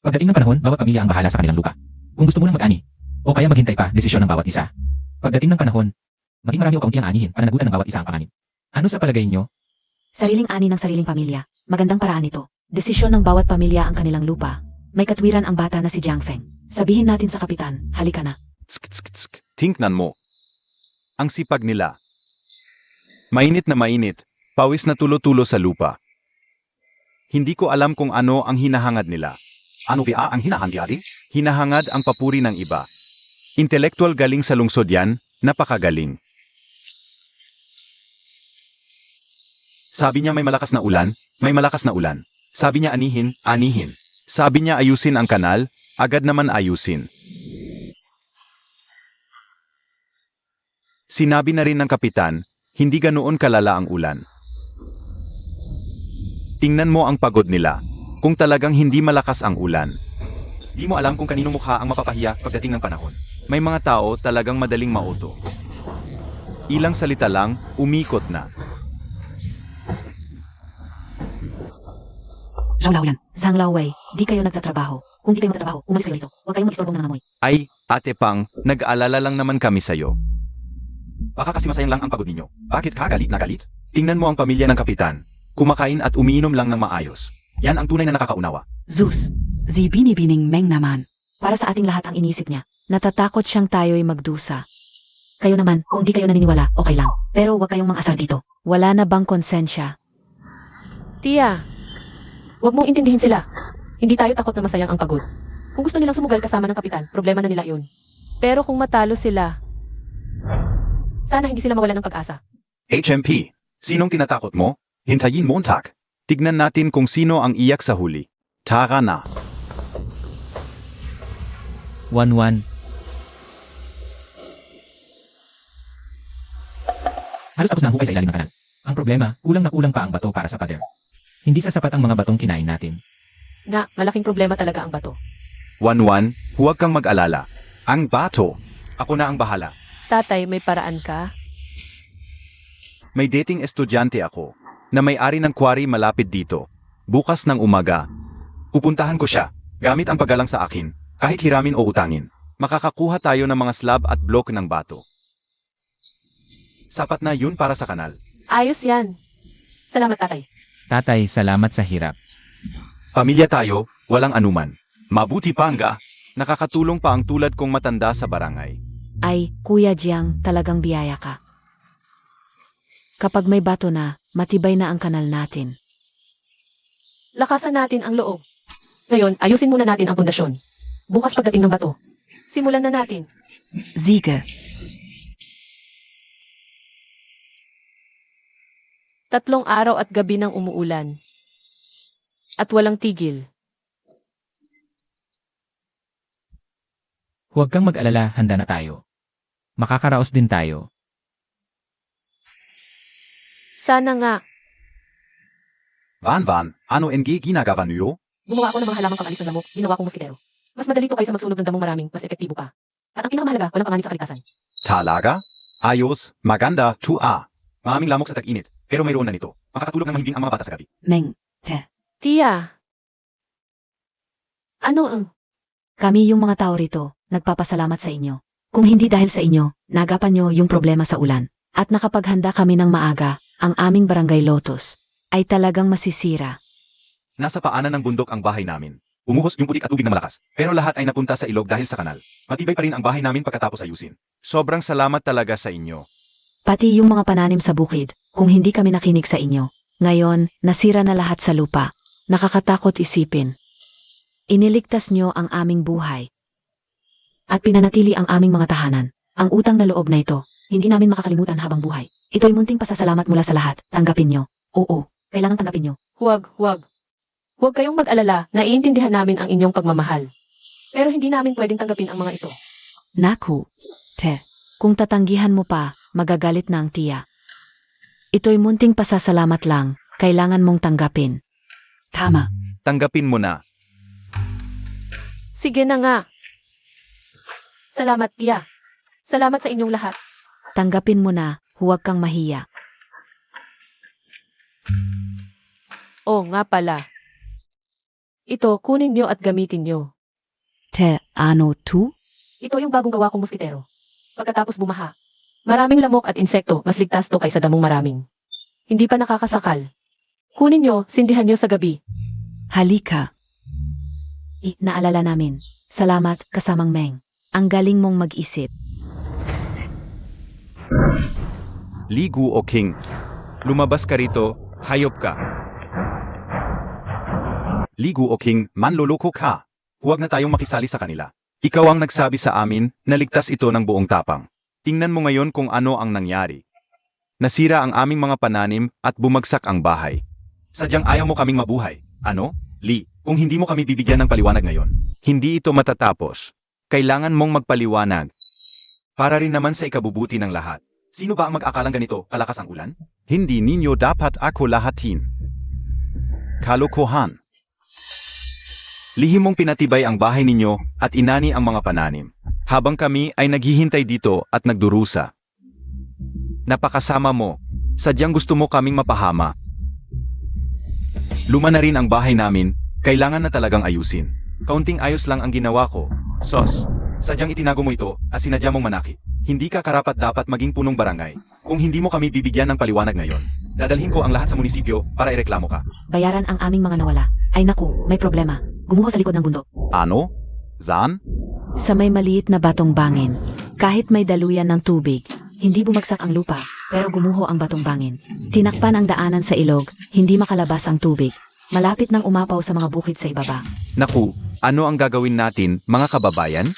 Pagdating ng panahon, bawat pamilya ang bahala sa kanilang lupa. Kung gusto mo nang mag-ani, o kaya maghintay pa, desisyon ng bawat isa. Pagdating ng panahon, maging marami o kaunti ang anihin, pananagutan ng bawat isa ang panganib. Ano sa palagay nyo? Sariling ani ng sariling pamilya. Magandang paraan ito. Desisyon ng bawat pamilya ang kanilang lupa. May katwiran ang bata na si Jiang Feng. Sabihin natin sa kapitan, halika na. Tingnan mo. Ang sipag nila. Mainit na mainit, pawis na tulo-tulo sa lupa. Hindi ko alam kung ano ang hinahangad nila. Ano ba ang hinahangad? Hinahangad ang papuri ng iba. Intelektual galing sa lungsod yan, napakagaling. Sabi niya may malakas na ulan, may malakas na ulan. Sabi niya anihin, anihin. Sabi niya ayusin ang kanal, agad naman ayusin. Sinabi na rin ng kapitan, hindi ganoon kalala ang ulan. Tingnan mo ang pagod nila, kung talagang hindi malakas ang ulan. Di mo alam kung kanino mukha ang mapapahiya pagdating ng panahon. May mga tao talagang madaling mauto. Ilang salita lang, umikot na. Zhang Laowei, di kayo nagtatrabaho. Kung di kayo magtatrabaho, umalis kayo rito. Huwag kayong mag-istorbong nangangamoy. Ay, Ate Pang, nag-aalala lang naman kami sa'yo. Baka kasi masayang lang ang pagod ninyo. Bakit ka galit na galit? Tingnan mo ang pamilya ng kapitan. Kumakain at umiinom lang ng maayos. Yan ang tunay na nakakaunawa. Zeus, si binibining Meng naman. Para sa ating lahat ang inisip niya. Natatakot siyang tayo'y magdusa. Kayo naman, kung di kayo naniniwala, okay lang. Pero huwag kayong mang-asar dito. Wala na bang konsensya? Tia, huwag mong intindihin sila. Hindi tayo takot na masayang ang pagod. Kung gusto nilang sumugal kasama ng kapitan, problema na nila yun. Pero kung matalo sila, sana hindi sila mawalan ng pag-asa. HMP, sinong tinatakot mo? Hintayin Montag. Tignan natin kung sino ang iyak sa huli. Tara na. 1-1. Halos tapos na ang hukay sa ilalim ng kanal. Ang problema, kulang na kulang pa ang bato para sa pader. Hindi sasapat ang mga batong kinain natin. Na, malaking problema talaga ang bato. 1-1, huwag kang mag-alala. Ang bato. Ako na ang bahala. Tatay, may paraan ka? May dating estudyante ako na may-ari ng quarry malapit dito. Bukas ng umaga. Pupuntahan ko siya, gamit ang paggalang sa akin, kahit hiramin o utangin. Makakakuha tayo ng mga slab at block ng bato. Sapat na yun para sa kanal. Ayos yan. Salamat, tatay. Tatay, salamat sa hirap. Pamilya tayo, walang anuman. Mabuti pa hangga, nakakatulong pa ang tulad kong matanda sa barangay. Ay, Kuya Jiang, talagang biyaya ka. Kapag may bato na, matibay na ang kanal natin. Lakasan natin ang loob. Ngayon, ayusin muna natin ang pundasyon. Bukas pagdating ng bato. Simulan na natin. Siege. 3 araw at gabi nang umuulan. At walang tigil. Huwag kang mag-alala, handa na tayo. Makakaraos din tayo. Sana nga, Van, ano NG ginagawa niyo? gumawa ako ng mga halamang pangalis ng damo, ginawa kong moskitero. Mas madali to kaysa magsunog ng damong maraming, mas epektibo pa. At ang pinakamahalaga, walang panganib sa kalikasan. Talaga? Ayos, maganda, tua. Maraming lamok sa tag-init, pero mayroon na nito. Makakatulog ng mahimbing ang mga bata sa gabi. Meng. Tia! Ano ang... Kami yung mga tao rito, nagpapasalamat sa inyo. Kung hindi dahil sa inyo, nagapan nyo yung problema sa ulan. At nakapaghanda kami ng maaga, ang aming barangay Lotus ay talagang masisira. Nasa paanan ng bundok ang bahay namin. Umuhos yung putik at tubig na malakas, pero lahat ay napunta sa ilog dahil sa kanal. Matibay pa rin ang bahay namin pagkatapos ayusin. Sobrang salamat talaga sa inyo. Pati yung mga pananim sa bukid, kung hindi kami nakinig sa inyo. Ngayon, nasira na lahat sa lupa. Nakakatakot isipin. Iniligtas nyo ang aming buhay. At pinanatili ang aming mga tahanan. Ang utang na loob na ito, hindi namin makakalimutan habang buhay. Ito'y munting pasasalamat mula sa lahat. Tanggapin nyo. Oo, kailangan tanggapin nyo. Huwag. Huwag kayong mag-alala, naiintindihan namin ang inyong pagmamahal. Pero hindi namin pwedeng tanggapin ang mga ito. Naku, kung tatanggihan mo pa, magagalit na ang tiya. Ito'y munting pasasalamat lang, kailangan mong tanggapin. Tama. Tanggapin mo na. Sige na nga. Salamat, Tia. Salamat sa inyong lahat. Tanggapin mo na, huwag kang mahiya. Oh, nga pala. Ito, kunin nyo at gamitin nyo. Ano tu? Ito yung bagong gawa kong moskitero. Pagkatapos bumaha. Maraming lamok at insekto, mas ligtas to kaysa damong maraming. Hindi pa nakakasakal. Kunin nyo, sindihan nyo sa gabi. Halika. Naalala namin. Salamat, kasamang Meng. Ang galing mong mag-isip. Ligu o King. Lumabas ka rito, hayop ka. Ligu o King, manloloko ka. Huwag na tayong makisali sa kanila. Ikaw ang nagsabi sa amin na ligtas ito ng buong tapang. Tingnan mo ngayon kung ano ang nangyari. Nasira ang aming mga pananim at bumagsak ang bahay. Sadyang ayaw mo kaming mabuhay. Ano? Lee, kung hindi mo kami bibigyan ng paliwanag ngayon, hindi ito matatapos. Kailangan mong magpaliwanag. Para rin naman sa ikabubuti ng lahat. Sino ba ang mag-akalang ganito kalakas ang ulan? Hindi ninyo dapat ako lahatin. Kalokohan. Lihim mong pinatibay ang bahay ninyo at inani ang mga pananim. Habang kami ay naghihintay dito at nagdurusa. Napakasama mo. Sadyang gusto mo kaming mapahama. Luma na rin ang bahay namin, kailangan na talagang ayusin. Kaunting ayos lang ang ginawa ko. Sos, sadyang itinago mo ito at sinadya mong manakit. Hindi ka karapat-dapat maging punong barangay. Kung hindi mo kami bibigyan ng paliwanag ngayon, dadalhin ko ang lahat sa munisipyo para ireklamo ka. Bayaran ang aming mga nawala. Ay naku, may problema. Gumuho sa likod ng bundok. Ano? Zan? Sa may maliit na batong bangin. Kahit may daluyan ng tubig, hindi bumagsak ang lupa, pero gumuho ang batong bangin. Tinakpan ang daanan sa ilog, hindi makalabas ang tubig. Malapit nang umapaw sa mga bukid sa ibaba. Naku, ano ang gagawin natin, mga kababayan?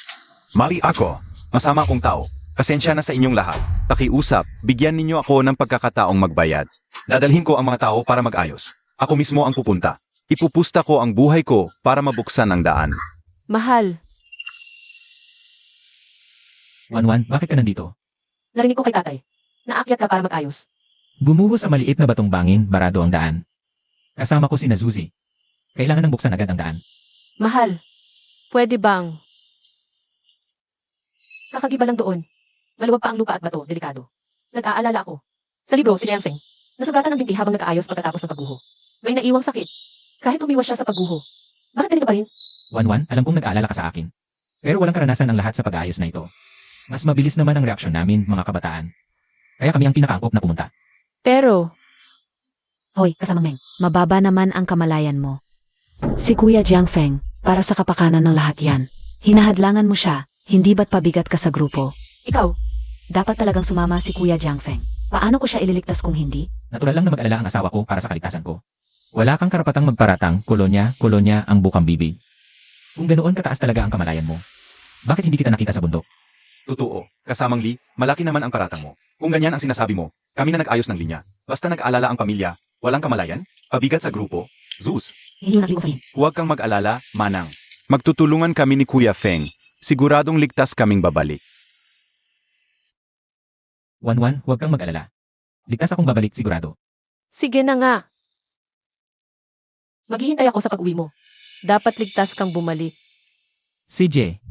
Mali ako. Masama akong tao. Pasensya na sa inyong lahat. Pakiusap, bigyan ninyo ako ng pagkakataong magbayad. Dadalhin ko ang mga tao para mag-ayos. Ako mismo ang pupunta. Ipupusta ko ang buhay ko para mabuksan ang daan. Mahal, Wanwan, bakit ka nandito? narinig ko kay tatay. Naakyat ka para mag-ayos. Gumuho sa maliit na batong bangin, barado ang daan. Kasama ko si Nazuzi. Kailangan ng buksan agad ang daan. Mahal, pwede bang... Nakagiba lang doon. Maluwag pa ang lupa at bato, delikado. Nag-aalala ako. Sa libro, si Jiangfeng, nasugatan ng binti habang nag-aayos pagkatapos ng pagguho. May naiwang sakit. Kahit umiwas siya sa pagguho. Bakit ganito pa rin? Wanwan, alam kong nag-aalala ka sa akin. Pero walang karanasan ang lahat sa pag-aayos na ito. Mas mabilis naman ang reaksyon namin, mga kabataan. Kaya kami ang pinakaangkop na pumunta. Pero, Hoy, kasamang Meng, mababa naman ang kamalayan mo. Si Kuya Jiangfeng, para sa kapakanan ng lahat yan. Hinahadlangan mo siya, hindi ba't pabigat ka sa grupo? ikaw, Dapat talagang sumama si Kuya Jiangfeng. Paano ko siya ililigtas kung hindi? Natural lang na mag-alala ang asawa ko para sa kaligtasan ko. Wala kang karapatang magparatang, kolonya ang bukang bibig. Kung ganoon kataas talaga ang kamalayan mo, bakit hindi kita nakita sa bundok? Totoo, kasamang Lee, malaki naman ang paratang mo. Kung ganyan ang sinasabi mo, kami na nag-ayos ng linya. Basta nag-alala ang pamilya, walang kamalayan, pabigat sa grupo, Zeus. Hindi mo sabihin. Huwag kang mag-alala, Manang. Magtutulungan kami ni Kuya Feng. Siguradong ligtas kaming babalik. Wanwan, huwag kang mag-alala. Ligtas akong babalik sigurado. Sige na nga. Maghihintay ako sa pag-uwi mo. Dapat ligtas kang bumalik. CJ,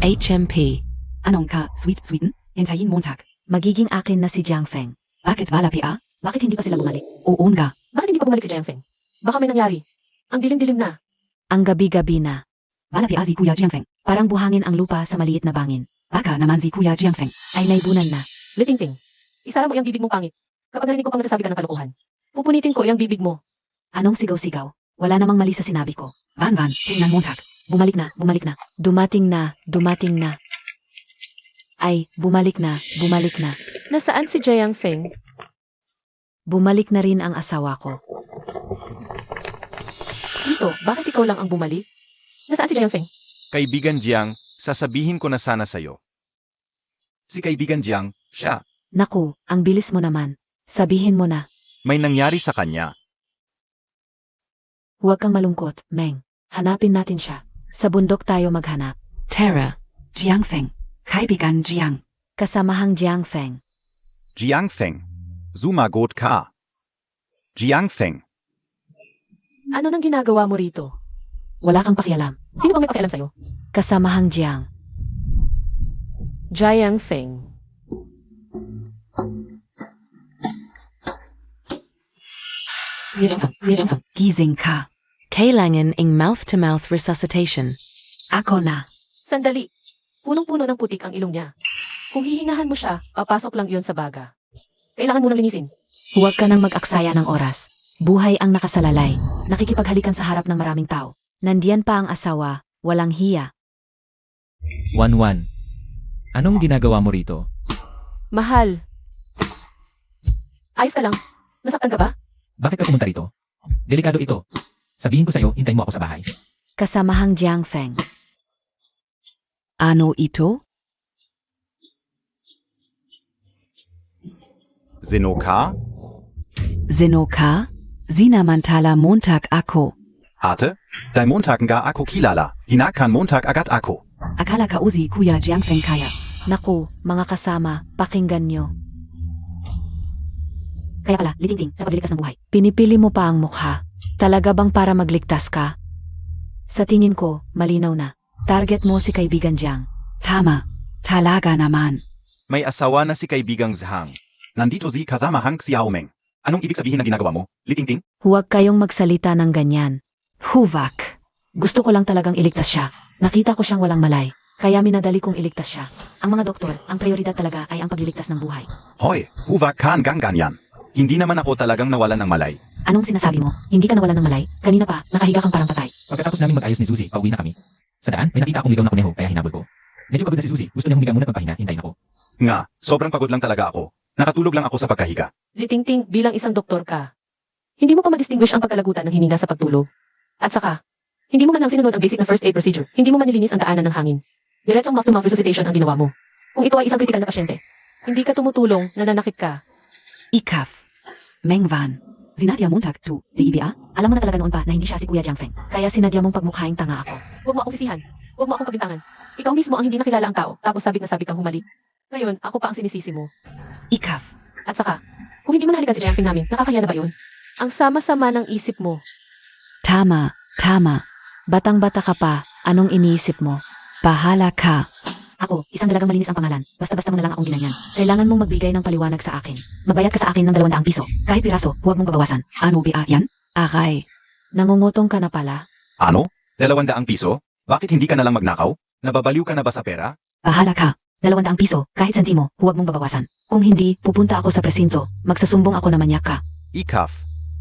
HMP. Anong ka, sweeten? Hintayin Montag. Magiging akin na si Jiang Feng. Bakit wala pa? Bakit hindi pa sila bumalik? Oo nga. Bakit hindi pa bumalik si Jiang Feng? Baka may nangyari. Ang dilim-dilim na. Ang gabi-gabi na. Wala pa si Kuya Jiangfeng. Parang buhangin ang lupa sa maliit na bangin. Baka naman si Kuya Jiangfeng. Ay naibunan na. Litingting. Isara mo iyang bibig mong pangit. Kapag narinig ko pang nagsasabi ka ng kalokohan. Pupunitin ko iyang bibig mo. Anong sigaw-sigaw? Wala namang mali sa sinabi ko. Van, tingnan Montag. Bumalik na. Dumating na. Ay, bumalik na. Nasaan si Jiang Feng? Bumalik na rin ang asawa ko. Dito, bakit ikaw lang ang bumalik? Nasaan si Jiang Feng? Kaibigan Jiang, sasabihin ko na sana sa'yo. Si kaibigan Jiang, siya, Naku, ang bilis mo naman. Sabihin mo na. may nangyari sa kanya. Huwag kang malungkot, Meng. Hanapin natin siya. Sa bundok tayo maghanap. Tara. Jiangfeng. Kaibigan Jiang. Kasamahang Jiang Feng. Jiang Feng. Sumagot ka. Jiang Feng. Ano nang ginagawa mo rito? Wala kang pakialam. Sino bang may pakialam sa'yo? Kasamahang Jiang. Jiang Feng. Gising ka. Kailangan ng mouth-to-mouth resuscitation. Ako na. Sandali. Punong-puno ng putik ang ilong niya. Kung hihingahan mo siya, papasok lang iyon sa baga. Kailangan mo nang linisin. Huwag ka nang mag-aksaya ng oras. Buhay ang nakasalalay. Nakikipaghalikan sa harap ng maraming tao. Nandiyan pa ang asawa, walang hiya. Wanwan. Anong ginagawa mo rito? Mahal. Ayos ka lang. Nasaktan ka ba? Bakit ka pumunta rito? Delikado ito. Sabihin ko sa'yo, hintay mo ako sa bahay. Kasamahang Jiang Feng. Ano ito? Zenoka? Zenoka? Sinamantala Montag ako. Ate? Dai Montagen ga ako kilala. Hinakan Montag agat ako. Akala ka uzi Kuya Jiangfeng kaya. Naku, mga kasama, pakinggan nyo. Kaya pala, litingting sa pagliligtas ng buhay. Pinipili mo pa ang mukha. Talaga bang para magligtas ka? Sa tingin ko, malinaw na. Target mo si kaibigan Jiang. Tama. Talaga naman. May asawa na si kaibigang Zhang. Nandito si kasama Hang Xiaomeng. Anong ibig sabihin ng ginagawa mo? Litingting? Huwag kayong magsalita ng ganyan. Huvak. Gusto ko lang talagang iligtas siya. Nakita ko siyang walang malay. Kaya minadali kong iligtas siya. Ang mga doktor, ang prioridad talaga ay ang pagliligtas ng buhay. Hoy, huwag kan gang ganyan. Hindi naman ako talagang nawalan ng malay. Anong sinasabi mo? Hindi ka nawalan ng malay? Kanina pa, nakahiga kang parang patay. Pagkatapos namin mag-ayos ni Suzy, pauwi na kami. Sa daan, may nakita akong ligaw na kuneho, kaya hinabol ko. Medyo pagod na si Suzy, gusto niya humiga muna pagpahinga, hintayin ako. Nga, sobrang pagod lang talaga ako. Nakatulog lang ako sa pagkahiga. Litingting, bilang isang doktor ka. Hindi mo pa ma-distinguish ang pagkalagutan ng hininga sa pagtulog. At saka, hindi mo man lang sinunod ang basic na first aid procedure. Hindi mo man nilinis ang daanan ng hangin. Diretsong mouth-to-mouth resuscitation ang ginawa mo. Kung ito ay isang kritikal na pasyente, hindi ka tumutulong, nananakit ka. Ikaf. Mengvan. Sinadya Montag to, di iba? Alam mo na talaga noon pa na hindi siya si Kuya Jiangfeng. Kaya sinadya mong pagmukhaing tanga ako. Huwag mo akong sisihan. Huwag mo akong pabintangan. Ikaw mismo ang hindi nakilala ang tao, tapos sabik na sabik kang humalik. Ngayon, ako pa ang sinisisi mo. Ikaf. At saka, kung hindi mo nahalikan si Jiangfeng namin, nakakahiya na ba yun? Ang sama-sama ng isip mo. Tama. Batang-bata ka pa, anong iniisip mo? Bahala ka. Ako, isang dalagang malinis ang pangalan. Basta-basta mo na lang akong ginanyan. Kailangan mong magbigay ng paliwanag sa akin. Magbayad ka sa akin ng 200 piso. Kahit piraso, huwag mong babawasan. Ano ba yan? Aray. Nangungutong ka na pala. Ano? 200 piso? Bakit hindi ka na lang magnakaw? Nababaliw ka na ba sa pera? Bahala ka. 200 piso, kahit sentimo, huwag mong babawasan. Kung hindi, pupunta ako sa presinto. Magsasumbong ako na manyak ka. Ikaf.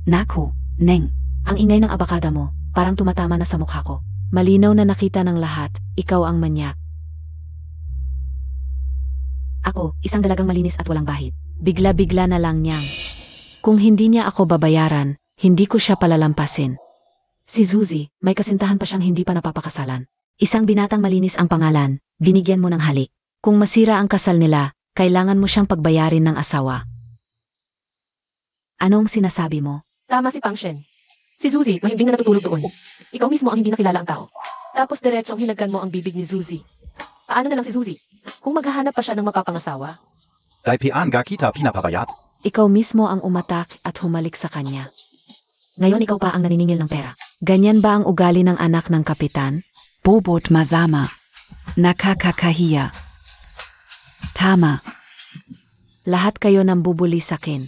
Naku. Neng. Ang ingay ng abakada mo, parang tumatama na sa mukha ko. Malinaw na nakita ng lahat, ikaw ang manyak. Ako, isang dalagang malinis at walang bahid. Bigla-bigla na lang niyang. Kung hindi niya ako babayaran, hindi ko siya palalampasin. Si Zuzi, may kasintahan pa siyang hindi pa napapakasalan. Isang binatang malinis ang pangalan, binigyan mo ng halik. Kung masira ang kasal nila, kailangan mo siyang pagbayarin ng asawa. Anong sinasabi mo? Tama si Pang Shen. Si Zuzi, mahimbing na natutulog doon. Ikaw mismo ang hindi nakilala ang tao. Tapos diretsong hinagkan mo ang bibig ni Zuzi. Paano na lang si Zuzi? Kung maghahanap pa siya ng mapapangasawa? Dahil pian ga kita pinapabayat. Ikaw mismo ang umatak at humalik sa kanya. Ngayon ikaw pa ang naniningil ng pera. Ganyan ba ang ugali ng anak ng kapitan? Bobot masama. Nakakakahiya. Tama. Lahat kayo nang bubulisakin.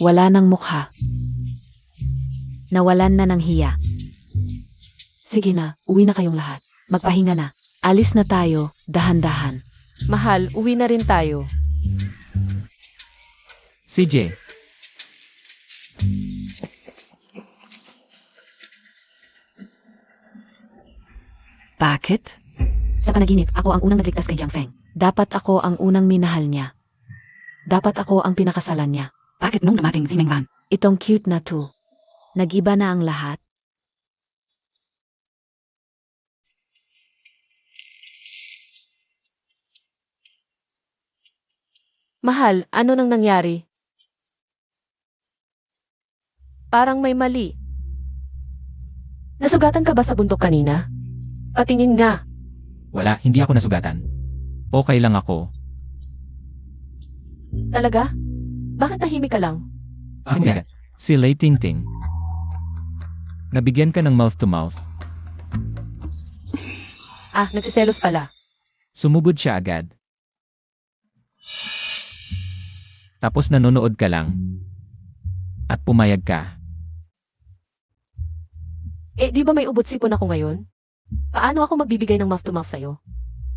Wala ng mukha. Nawalan na ng hiya. Sige na, uwi na kayong lahat. Magpahinga na. Alis na tayo, dahan-dahan. Mahal, uwi na rin tayo. CJ, Bakit? Sa panaginip, ako ang unang nagligtas kay Jiang Feng. Dapat ako ang unang minahal niya. Dapat ako ang pinakasalan niya. Bakit nung dumating si Mengwan? Itong cute na to. Nag-iba na ang lahat. Mahal, ano nang nangyari? Parang may mali. Nasugatan ka ba sa bundok kanina? Patingin nga. wala, hindi ako nasugatan. Okay lang ako. Talaga? Bakit tahimik ka lang? Bakit nga? Si Lei Tingting. Nabigyan ka ng mouth-to-mouth. Ah, nagsiselos pala. Sumugod siya agad. Tapos nanonood ka lang. At pumayag ka. Eh, di ba may ubot sipon ako ngayon? Paano ako magbibigay ng mouth-to-mouth sa'yo?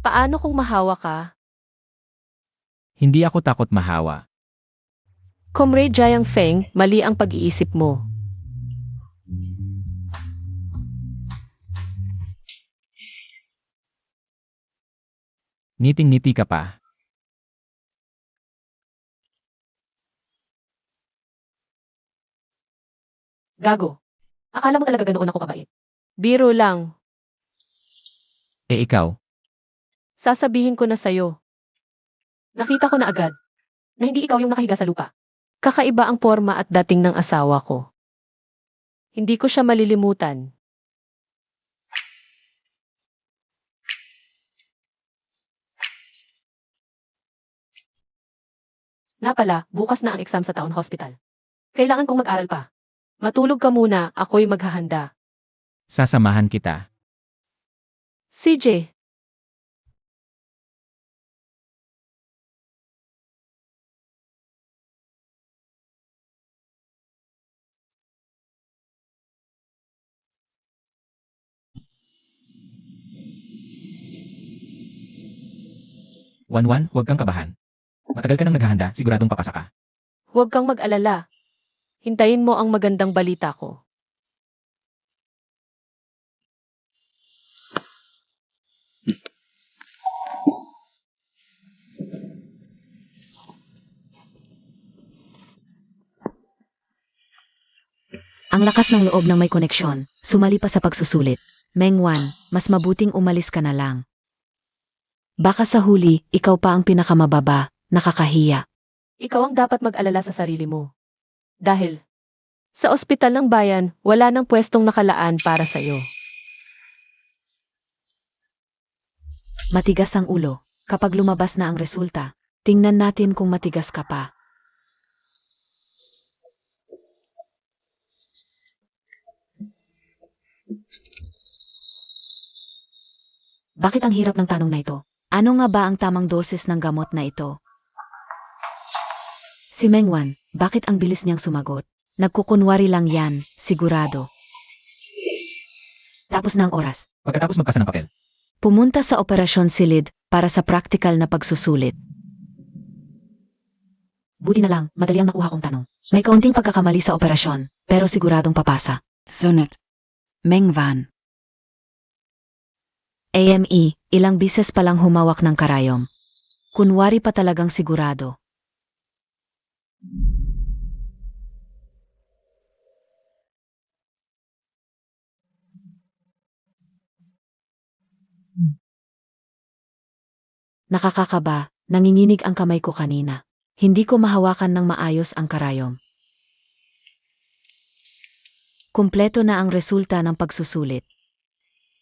Paano kung mahawa ka? Hindi ako takot mahawa. Comrade Jiang Feng, mali ang pag-iisip mo. Ngiting-ngiti ka pa. Gago. Akala mo talaga ganoon ako kabait? Biro lang. Eh ikaw, Sasabihin ko na sa'yo. Nakita ko na agad na hindi ikaw yung nakahiga sa lupa. Kakaiba ang forma at dating ng asawa ko. Hindi ko siya malilimutan. Na pala, bukas na ang exam sa town hospital. Kailangan kong mag-aral pa. Matulog ka muna, ako'y maghahanda. sasamahan kita. CJ, Wanwan, huwag kang kabahan. Matagal ka nang naghahanda, siguradong papasa ka. huwag kang mag-alala. Hintayin mo ang magandang balita ko. Ang lakas ng loob ng may koneksyon, sumali pa sa pagsusulit. Mengwan, mas mabuting umalis ka na lang. Baka sa huli, ikaw pa ang pinakamababa, nakakahiya. Ikaw ang dapat mag-alala sa sarili mo. Dahil, sa ospital ng bayan, wala nang pwestong nakalaan para sa'yo. Matigas ang ulo. Kapag lumabas na ang resulta, tingnan natin kung matigas ka pa. Bakit ang hirap ng tanong na ito? Ano nga ba ang tamang dosis ng gamot na ito? Si Mengwan, bakit ang bilis niyang sumagot? Nagkukunwari lang yan, sigurado. Tapos na ang oras. Pagkatapos magpasa ng papel, Pumunta sa operasyon silid para sa praktikal na pagsusulit. Buti na lang, madali ang nakuha kong tanong. May kaunting pagkakamali sa operasyon, pero siguradong papasa. Sunat. Mengwan. AME, ilang bises palang humawak ng karayom. Kunwari pa talagang sigurado. Nakakakaba, nanginginig ang kamay ko kanina. Hindi ko mahawakan ng maayos ang karayom. Kumpleto na ang resulta ng pagsusulit.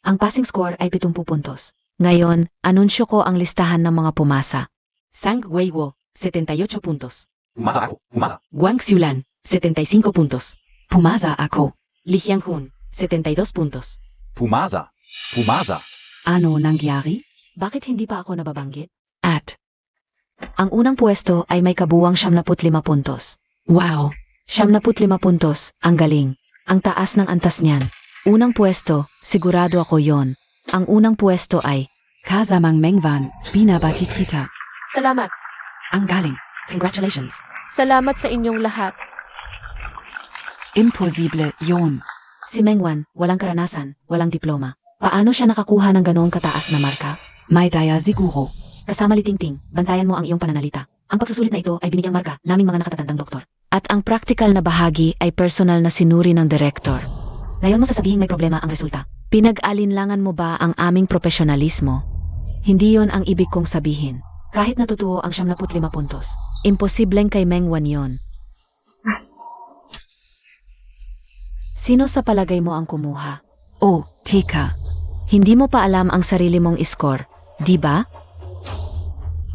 Ang passing score ay 70 puntos. Ngayon, anunsyo ko ang listahan ng mga pumasa. Sang Weiwo, 78 puntos. Pumasa ako. Pumasa. Guang Xiulan, 75 puntos. Pumasa ako. Li Xianghun, 72 puntos. Pumasa. Pumasa. Ano nangyari? Bakit hindi pa ako nababanggit? At, Ang unang pwesto ay may kabuwang 75 puntos. wow, 75 puntos, ang galing. Ang taas ng antas niyan. Unang pwesto, sigurado ako yon. Ang unang pwesto ay, Kasamang Mengvan, binabati kita. Salamat. Ang galing. Congratulations. Salamat sa inyong lahat. Imposible yon. si Mengwan, walang karanasan, walang diploma. Paano siya nakakuha ng ganoong kataas na marka? May daya siguro. Kasama Litingting, bantayan mo ang iyong pananalita. Ang pagsusulit na ito ay binigyang marka naming mga nakatatandang doktor. At ang practical na bahagi ay personal na sinuri ng direktor. Ngayon mo sasabihin may problema ang resulta. Pinag-alinlangan mo ba ang aming profesionalismo? Hindi yon ang ibig kong sabihin. Kahit natutuo ang 75 puntos, imposibleng kay Mengwan yon. Sino sa palagay mo ang kumuha? Oh, teka. Hindi mo pa alam ang sarili mong score, di ba?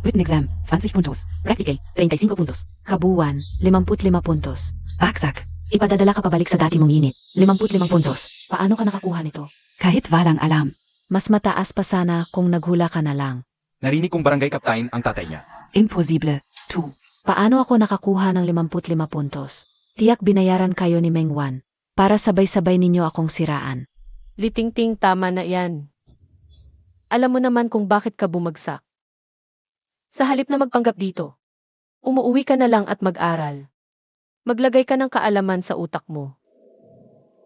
Written exam, 20 puntos. Practical, 35 puntos. Kabuuan, 55 puntos. Baksak. Ipadadala ka pabalik sa dati mong unit, 55 puntos. Paano ka nakakuha nito? Kahit walang alam. Mas mataas pa sana kung naghula ka na lang. Narinig kong barangay kaptain ang tatay niya. Imposible. 2. Paano ako nakakuha ng 55 puntos? Tiyak binayaran kayo ni Mengwan para sabay-sabay ninyo akong siraan. Litingting, tama na yan. Alam mo naman kung bakit ka bumagsak. Sa halip na magpanggap dito, umuuwi ka na lang at mag-aral. Maglagay ka ng kaalaman sa utak mo.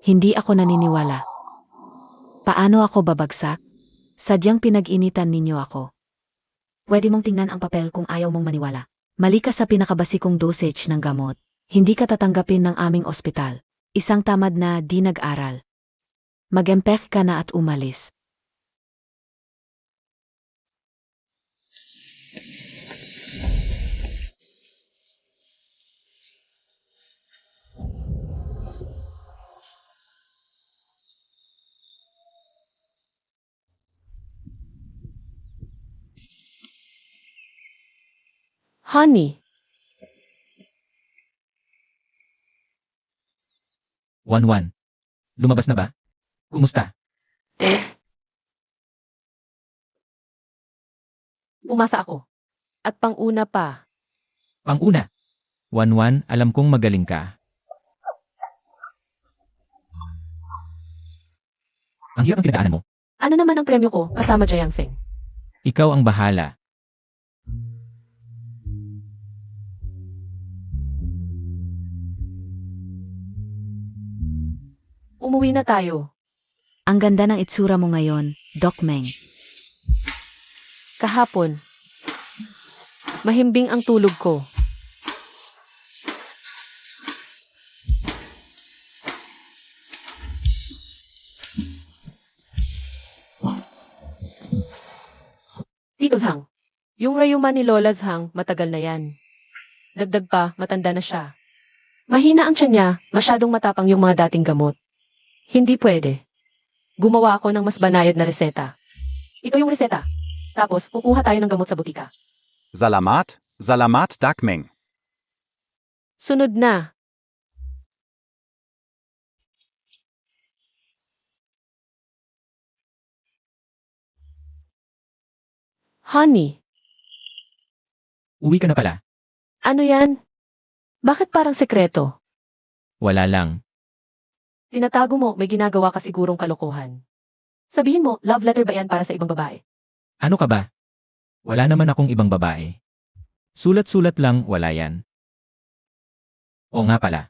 Hindi ako naniniwala. Paano ako babagsak? Sadyang pinag-initan ninyo ako. Pwede mong tingnan ang papel kung ayaw mong maniwala. Mali ka sa pinakabasikong dosage ng gamot. Hindi ka tatanggapin ng aming ospital. Isang tamad na di nag-aral. Mag-empek ka na at umalis. Honey, 1-1. Lumabas na ba? Kumusta? umasa ako. At pang-una pa, Pang-una. 1-1, alam kong magaling ka. Ang hirap ng pinagdaanan mo. ano naman ang premyo ko kasama Jiang Feng? Ikaw ang bahala. Umuwi na tayo. Ang ganda ng itsura mo ngayon, Doc Meng. Kahapon, mahimbing ang tulog ko. Tito Zhang, yung rayuman ni Lola Zhang, matagal na yan. Dagdag pa, matanda na siya. Mahina ang tiyan niya, masyadong matapang yung mga dating gamot. Hindi pwede. Gumawa ako ng mas banayad na reseta. Ito yung reseta. Tapos, kukuha tayo ng gamot sa butika. Salamat. Salamat, Dakmeng. Sunod na. Honey, Uwi ka na pala. ano yan? Bakit parang sekreto? Wala lang. Tinatago mo, may ginagawa ka sigurong kalokohan. Sabihin mo, love letter ba yan para sa ibang babae? Ano ka ba? Wala naman akong ibang babae. Sulat-sulat lang, wala yan. O nga pala.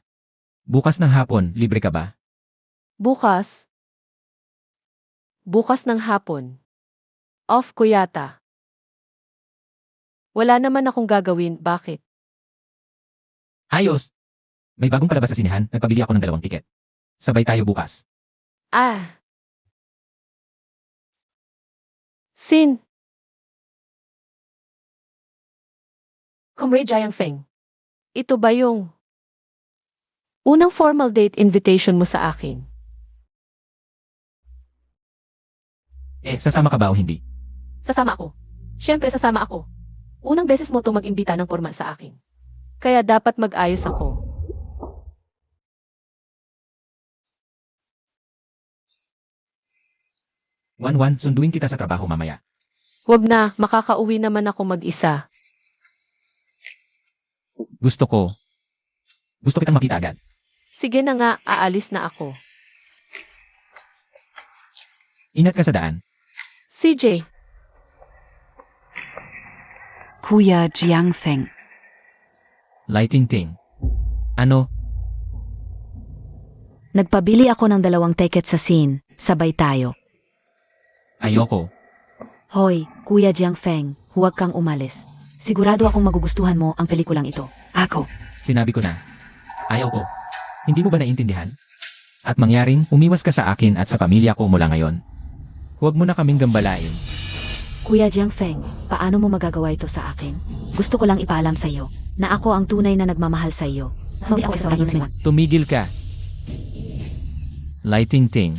Bukas ng hapon, libre ka ba? Bukas? Bukas ng hapon. Off ko yata. Wala naman akong gagawin, bakit? Ayos! May bagong palabas sa sinehan, nagpabili ako ng 2 tiket. Sabay tayo bukas. Ah! Sin, Comrade Jiang Feng. Ito ba yung unang formal date invitation mo sa akin? Sasama ka ba o hindi? Sasama ako. Siyempre sasama ako. Unang beses mo to mag-imbita ng formal sa akin. Kaya dapat mag-ayos ako. Wan, sunduin kita sa trabaho mamaya. Huwag na, makakauwi naman ako mag-isa. Gusto kitang makita agad. Sige na nga, aalis na ako. Ingat ka sa daan. CJ, Kuya Jiangfeng. Lighting ting. Ano? Nagpabili ako ng 2 ticket sa scene. Sabay tayo. Ayoko. Hoy, Kuya Jiangfeng, huwag kang umalis. Sigurado akong magugustuhan mo ang pelikulang ito. Ako. Sinabi ko na. Ayaw ko. Hindi mo ba naintindihan? At mangyaring umiwas ka sa akin at sa pamilya ko mula ngayon. Huwag mo na kaming gambalain. Kuya Jiangfeng, paano mo magagawa ito sa akin? Gusto ko lang ipaalam sa iyo na ako ang tunay na nagmamahal sa iyo. Hindi ako sa kanya. Tumigil ka. Lighting ting.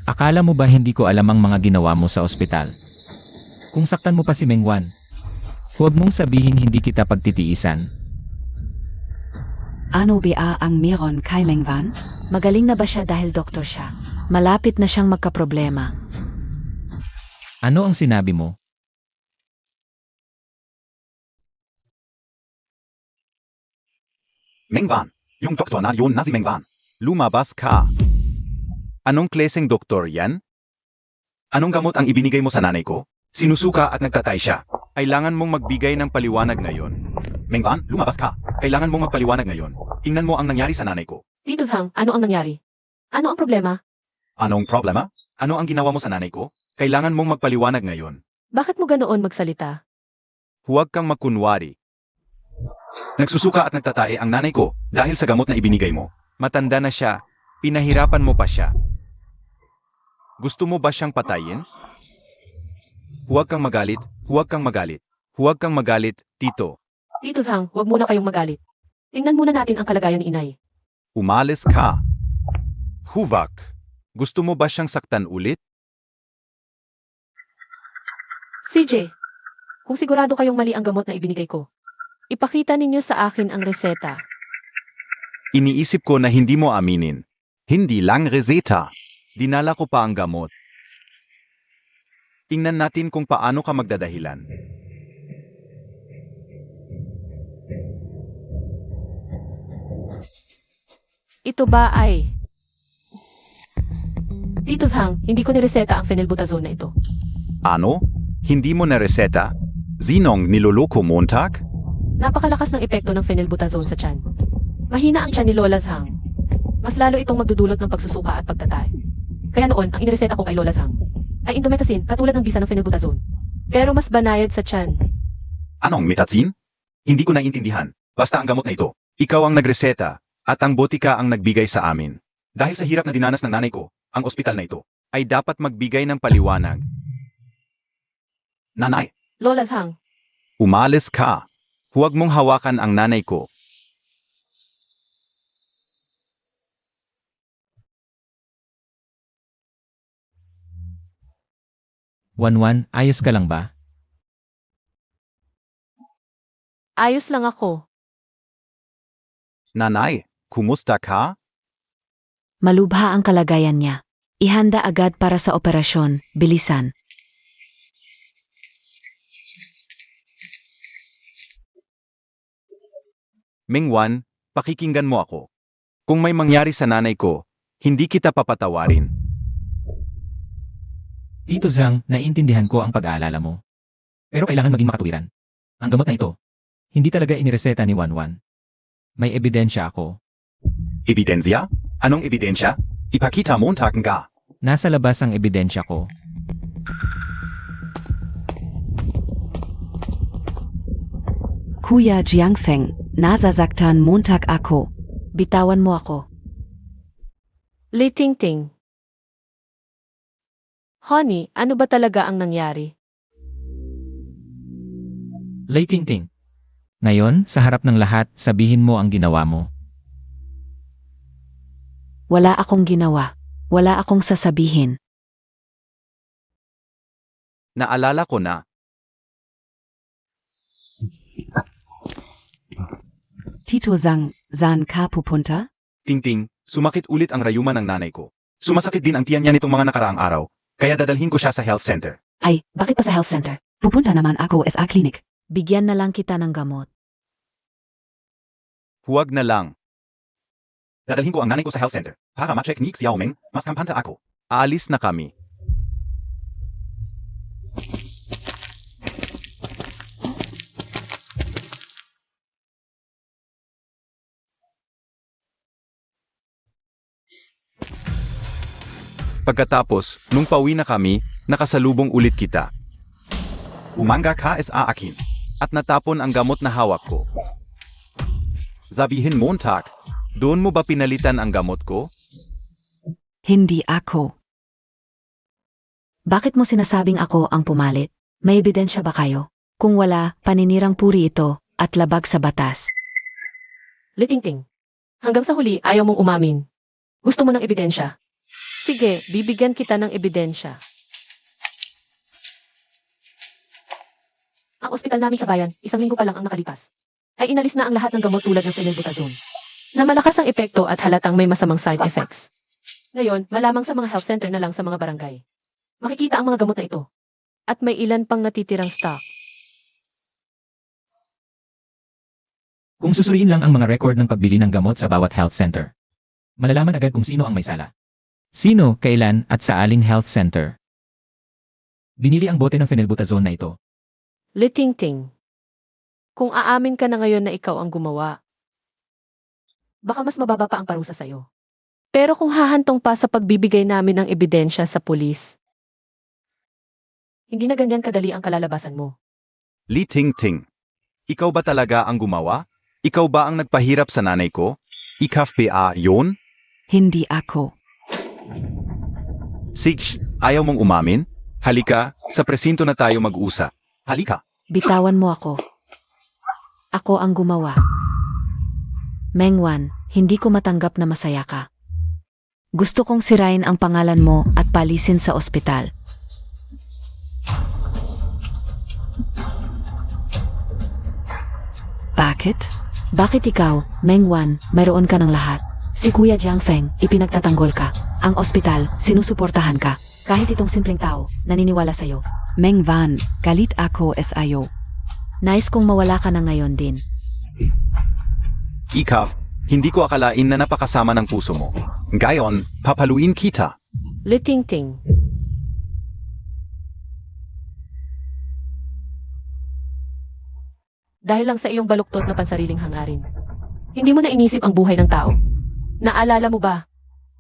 Akala mo ba hindi ko alam ang mga ginawa mo sa ospital? Kung saktan mo pa si Mengwan, huwag mong sabihin hindi kita pagtitiisan. Ano ba ang meron kay Mengwan? Magaling na ba siya dahil doktor siya? Malapit na siyang magkaproblema. Ano ang sinabi mo? Mengwan, yung doktor na yun na si Mengwan. Lumabas ka. Anong klaseng doktor yan? Anong gamot ang ibinigay mo sa nanay ko? Sinusuka at nagtatay siya. Kailangan mong magbigay ng paliwanag ngayon. Mengwan, lumabas ka. Kailangan mong magpaliwanag ngayon. Tingnan mo ang nangyari sa nanay ko. Tito Zhang, ano ang nangyari? Ano ang problema? Anong problema? Ano ang ginawa mo sa nanay ko? Kailangan mong magpaliwanag ngayon. Bakit mo ganoon magsalita? Huwag kang makunwari. Nagsusuka at nagtatae ang nanay ko dahil sa gamot na ibinigay mo. Matanda na siya. Pinahirapan mo pa siya. Gusto mo ba siyang patayin? Huwag kang magalit. Huwag kang magalit. Huwag kang magalit, Tito. Tito Zhang, huwag muna kayong magalit. Tingnan muna natin ang kalagayan ni inay. Umalis ka. Huvak. Gusto mo ba siyang saktan ulit? CJ, kung sigurado kayong mali ang gamot na ibinigay ko, ipakita ninyo sa akin ang reseta. Iniisip ko na hindi mo aminin. Hindi lang reseta. Dinala ko pa ang gamot. Tingnan natin kung paano ka magdadahilan. Ito ba ay... Tito Zhang, hindi ko nireseta ang phenylbutazone na ito. Ano? Hindi mo na reseta? Zinong niloloko Montag? Napakalakas ng epekto ng phenylbutazone sa tiyan. Mahina ang tiyan ni Lola Zhang. Mas lalo itong magdudulot ng pagsusuka at pagtatay. Kaya noon, ang inireseta ko kay Lola Zhang ay indomethacin katulad ng bisa ng phenylbutazone. Pero mas banayad sa tiyan. Anong metazin? Hindi ko naintindihan. Basta ang gamot na ito. Ikaw ang nagreseta at ang botika ang nagbigay sa amin. Dahil sa hirap na dinanas ng nanay ko, ang ospital na ito ay dapat magbigay ng paliwanag. Nanay, Lola Zhang, umalis ka. Huwag mong hawakan ang nanay ko. Wan, ayos ka lang ba? ayos lang ako. Nanay, kumusta ka? Malubha ang kalagayan niya. Ihanda agad para sa operasyon. Bilisan. Mengwan, pakikinggan mo ako. Kung may mangyari sa nanay ko, hindi kita papatawarin. Tito Zhang, naiintindihan ko ang pag-aalala mo. Pero kailangan maging makatuwiran. Ang gamot na ito, hindi talaga inireseta ni Wan. May ebidensya ako. Ebidensya? Anong ebidensya? Ipakita Montag ka. Nasa labas ang ebidensya ko. Kuya Jiangfeng, nasasaktan Montag ako. Bitawan mo ako. Li Tingting. Honey, ano ba talaga ang nangyari? Lay Ting Ting, Ngayon, sa harap ng lahat, sabihin mo ang ginawa mo. Wala akong ginawa. Wala akong sasabihin. Naalala ko na. Tito Zhang, saan ka pupunta? Tingting, sumakit ulit ang rayuma ng nanay ko. Sumasakit din ang tiyan niya nitong mga nakaraang araw, kaya dadalhin ko siya sa health center. Ay, bakit pa sa health center? Pupunta naman ako sa clinic. Bigyan na lang kita ng gamot. Huwag na lang. Dadalhin ko ang nanay ko sa health center. Para ma-check ni Xiaoming, mas kampanta ako. Aalis na kami. Pagkatapos, nung pauwi na kami, nakasalubong ulit kita. Umanga ka sa akin. At natapon ang gamot na hawak ko. Sabihin Montag, doon mo ba pinalitan ang gamot ko? Hindi ako. Bakit mo sinasabing ako ang pumalit? May ebidensya ba kayo? Kung wala, paninirang puri ito at labag sa batas. Litingting. Hanggang sa huli, ayaw mong umamin. Gusto mo ng ebidensya? Sige, bibigyan kita ng ebidensya. Ang ospital namin sa bayan, 1 linggo pa lang ang nakalipas. Ay inalis na ang lahat ng gamot tulad ng phenylbutazone. Na malakas ang epekto at halatang may masamang side effects. Ngayon, malamang sa mga health center na lang sa mga barangay. Makikita ang mga gamot na ito. At may ilan pang natitirang stock. Kung susuriin lang ang mga record ng pagbili ng gamot sa bawat health center, malalaman agad kung sino ang may sala. Sino, kailan, at sa aling health center. Binili ang bote ng phenylbutazone na ito. Litingting. Kung aamin ka na ngayon na ikaw ang gumawa, baka mas mababa pa ang parusa sa'yo. Pero kung hahantong pa sa pagbibigay namin ng ebidensya sa pulis, hindi na ganyan kadali ang kalalabasan mo. Li Ting-ting. Ikaw ba talaga ang gumawa? Ikaw ba ang nagpahirap sa nanay ko? Ikaw ba yun? Hindi ako. Sige, ayaw mong umamin? Halika, sa presinto na tayo mag-usap. Halika. Bitawan mo ako. Ako ang gumawa. Mengwan, hindi ko matanggap na masaya ka. Gusto kong sirain ang pangalan mo at palisin sa ospital. Bakit? Bakit ikaw, Mengwan, mayroon ka ng lahat? Si Kuya Jiang Feng, ipinagtatanggol ka. Ang ospital, sinusuportahan ka. Kahit itong simpleng tao, naniniwala sa'yo. Mengwan, galit ako sa'yo. Nais kong mawala ka na ngayon din. Ikaw, hindi ko akalain na napakasama ng puso mo. Gayon, papaluin kita. Litingting. Dahil lang sa iyong baluktot na pansariling hangarin. Hindi mo na inisip ang buhay ng tao. Naalala mo ba?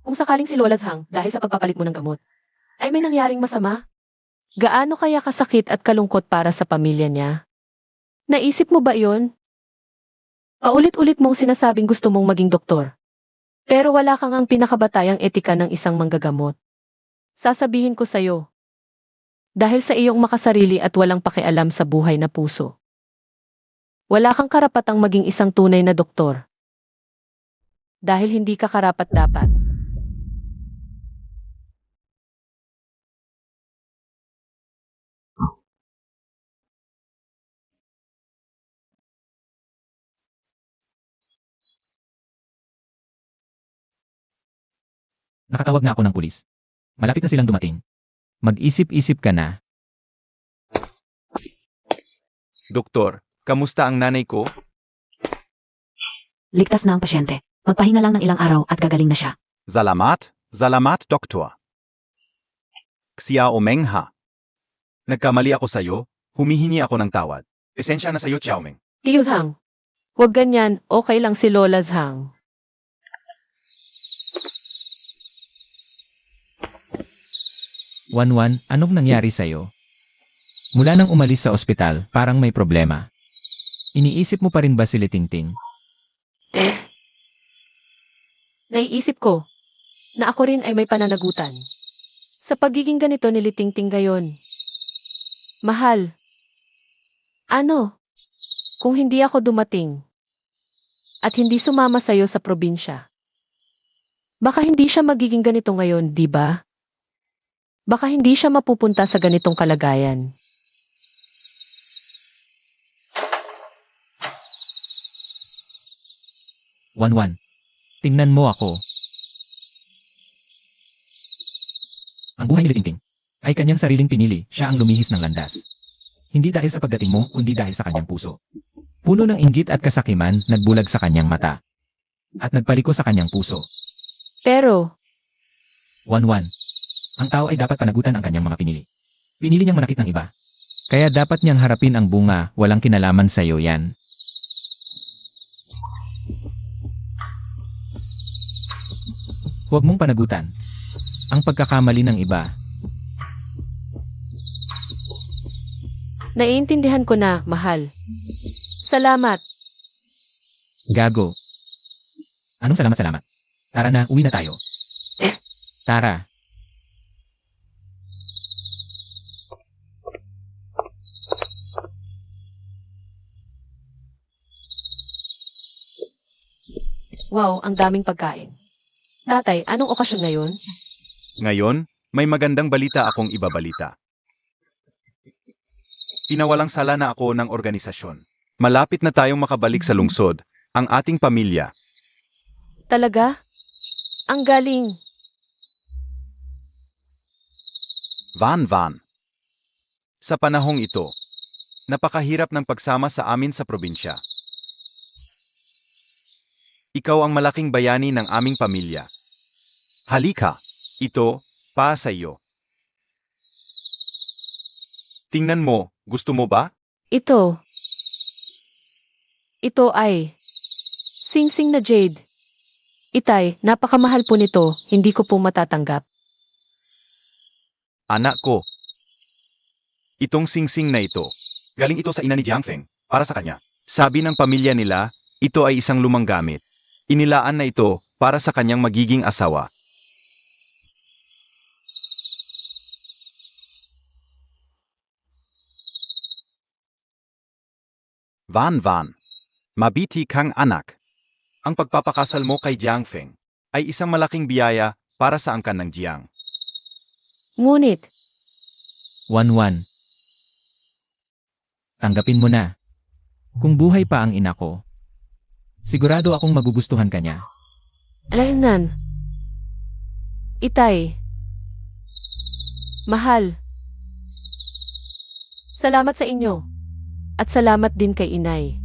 Kung sakaling si Lola Zhang, dahil sa pagpapalit mo ng gamot, ay may nangyaring masama? Gaano kaya kasakit at kalungkot para sa pamilya niya? Naisip mo ba iyon? Paulit-ulit mong sinasabing gusto mong maging doktor. Pero wala kang ang pinakabatayang etika ng isang manggagamot. Sasabihin ko sa'yo. Dahil sa iyong makasarili at walang pakialam sa buhay na puso. Wala kang karapatang maging isang tunay na doktor. Dahil hindi ka karapat-dapat. Nakatawag na ako ng pulis. Malapit na silang dumating. Mag-isip-isip ka na. Doktor, kamusta ang nanay ko? Ligtas na ang pasyente. Magpahinga lang ng ilang araw at gagaling na siya. Salamat, salamat doktor. Xiaoming ha. Nagkamali ako sa'yo, humihingi ako ng tawad. Esensya na sa'yo, Xiaoming. Tiyo Zhang, huwag ganyan, okay lang si Lola Zhang. Wanwan, anong nangyari sa'yo? Mula nang umalis sa ospital, parang may problema. Iniisip mo pa rin ba si Litingting? Naiisip ko na ako rin ay may pananagutan. Sa pagiging ganito ni Litingting gayon. Mahal. Ano? Kung hindi ako dumating at hindi sumama sa'yo sa probinsya, baka hindi siya magiging ganito ngayon, di ba? Baka hindi siya mapupunta sa ganitong kalagayan. Wanwan. Tingnan mo ako. Ang buhay ni Tingting ay kanyang sariling pinili, siya ang lumihis ng landas. Hindi dahil sa pagdating mo, kundi dahil sa kanyang puso. Puno ng inggit at kasakiman, nagbulag sa kanyang mata. At nagpaliko sa kanyang puso. Pero, Wanwan. Ang tao ay dapat panagutan ang kanyang mga pinili. Pinili niyang manakit ng iba. Kaya dapat niyang harapin ang bunga, walang kinalaman sa iyo yan. Huwag mong panagutan ang pagkakamali ng iba. naiintindihan ko na, mahal. Salamat. Gago. Anong salamat? Tara na, uwi na tayo. Tara. Wow, ang daming pagkain. Tatay, anong okasyon ngayon? Ngayon, may magandang balita akong ibabalita. Pinawalang sala na ako ng organisasyon. Malapit na tayong makabalik sa lungsod, ang ating pamilya. Talaga? Ang galing. Van. Sa panahong ito, napakahirap ng pagsama sa amin sa probinsya. Ikaw ang malaking bayani ng aming pamilya. Halika, ito, pa sa iyo. Tingnan mo, gusto mo ba? Ito ay singsing na jade. Itay, napakamahal po nito, hindi ko po matatanggap. Anak ko. Itong singsing na ito, galing ito sa ina ni Jiangfeng, para sa kanya. Sabi ng pamilya nila, ito ay isang lumang gamit. Inilaan na ito para sa kanyang magiging asawa. Van. Mabiti kang anak. Ang pagpapakasal mo kay Jiangfeng ay isang malaking biyaya para sa angkan ng Jiang. Ngunit, Wanwan. Tanggapin mo na. Kung buhay pa ang ina ko, sigurado akong magugustuhan ka niya. alaynan. Itay. Mahal. Salamat sa inyo. At salamat din kay inay.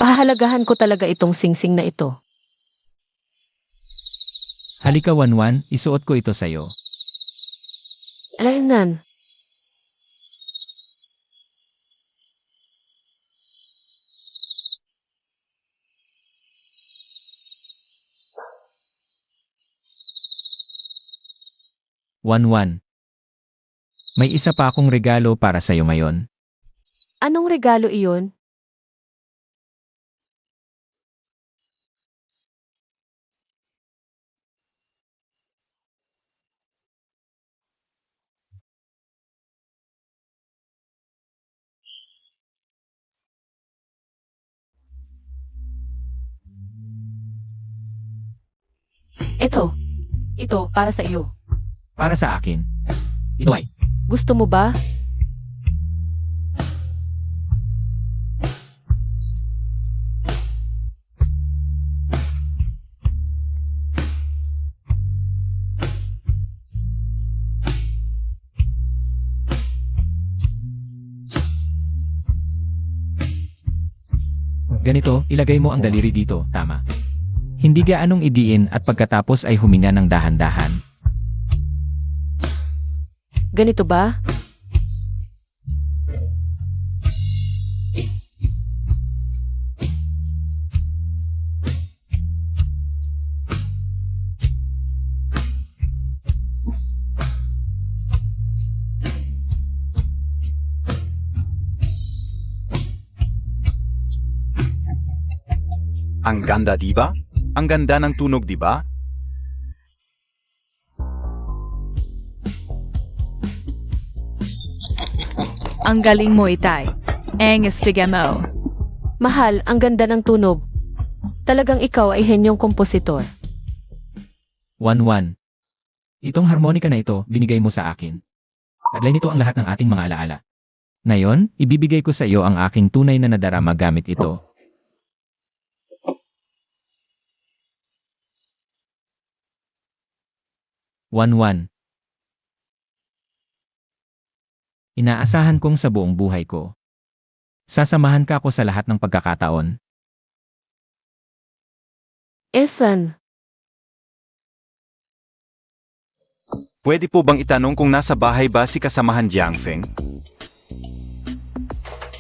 Pahahalagahan ko talaga itong singsing na ito. Halika Wanwan, isuot ko ito sa'yo. Alaynan. Wanwan. May isa pa akong regalo para sa'yo ngayon. Anong regalo iyon? Ito, para sa iyo. Para sa akin. Ito ay. Gusto mo ba? Ganito, ilagay mo ang daliri dito, tama. Hindi gaanong idiin at pagkatapos ay huminga ng dahan-dahan. Ganito ba? Ang ganda, di ba? Ang ganda ng tunog, di ba? Ang galing mo itay. Ang estigamo. Mahal, ang ganda ng tunog. Talagang ikaw ay henyong kompositor. 1-1. Itong harmonika na ito, binigay mo sa akin. Taglay nito ang lahat ng ating mga alaala. Ngayon, ibibigay ko sa iyo ang aking tunay na nadarama gamit ito. One. Inaasahan kong sa buong buhay ko. Sasamahan ka ko sa lahat ng pagkakataon. Esan, Pwede po bang itanong kung nasa bahay ba si kasamahan Jiangfeng?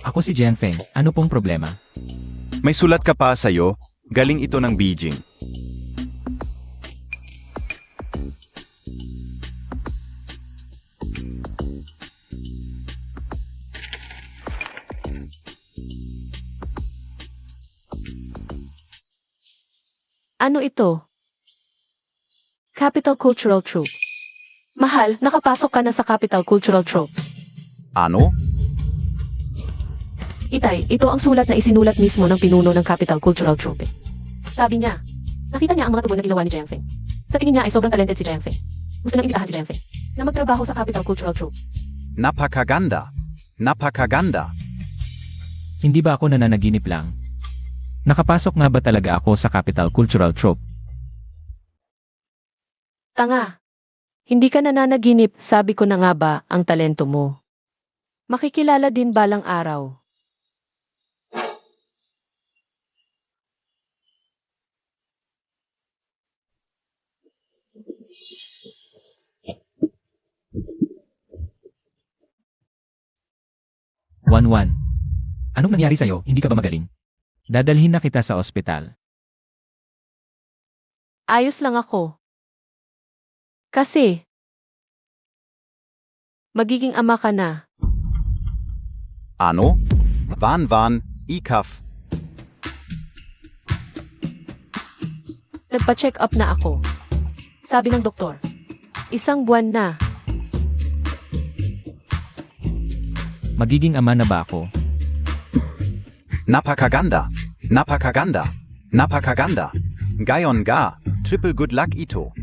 Ako si Jianfeng, ano pong problema? May sulat ka pa sa'yo, galing ito ng Beijing. ano ito? Capital Cultural Troupe. Mahal, nakapasok ka na sa Capital Cultural Troupe. Ano? Itay, ito ang sulat na isinulat mismo ng pinuno ng Capital Cultural Troupe. Sabi niya, nakita niya ang mga tugon na ginawa ni Jiangfeng. Sa tingin niya ay sobrang talented si Jiangfeng. Gusto nang imbitahan si Jiangfeng na magtrabaho sa Capital Cultural Troupe. Napakaganda. Napakaganda. Hindi ba ako nananaginip lang? Nakapasok nga ba talaga ako sa Capital Cultural Troupe? Tanga. Hindi ka nananaginip, sabi ko na nga ba ang talento mo. Makikilala din balang araw. One. Anong nangyari sa'yo? Hindi ka ba magaling? Dadalhin na kita sa ospital. Ayos lang ako. Kasi, magiging ama ka na. Ano? Van, ikaf. Nagpa-check up na ako. Sabi ng doktor, 1 buwan na. Magiging ama na ba ako? Napakaganda. Napakaganda. Napakaganda. Gayon ga. Triple good luck ito.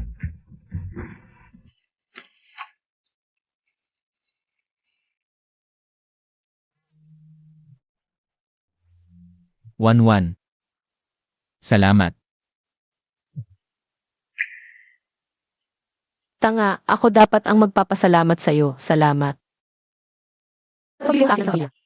One. Salamat. Tanga, ako dapat ang magpapasalamat sa'yo. Salamat. Sabi sa akin, sabi niya.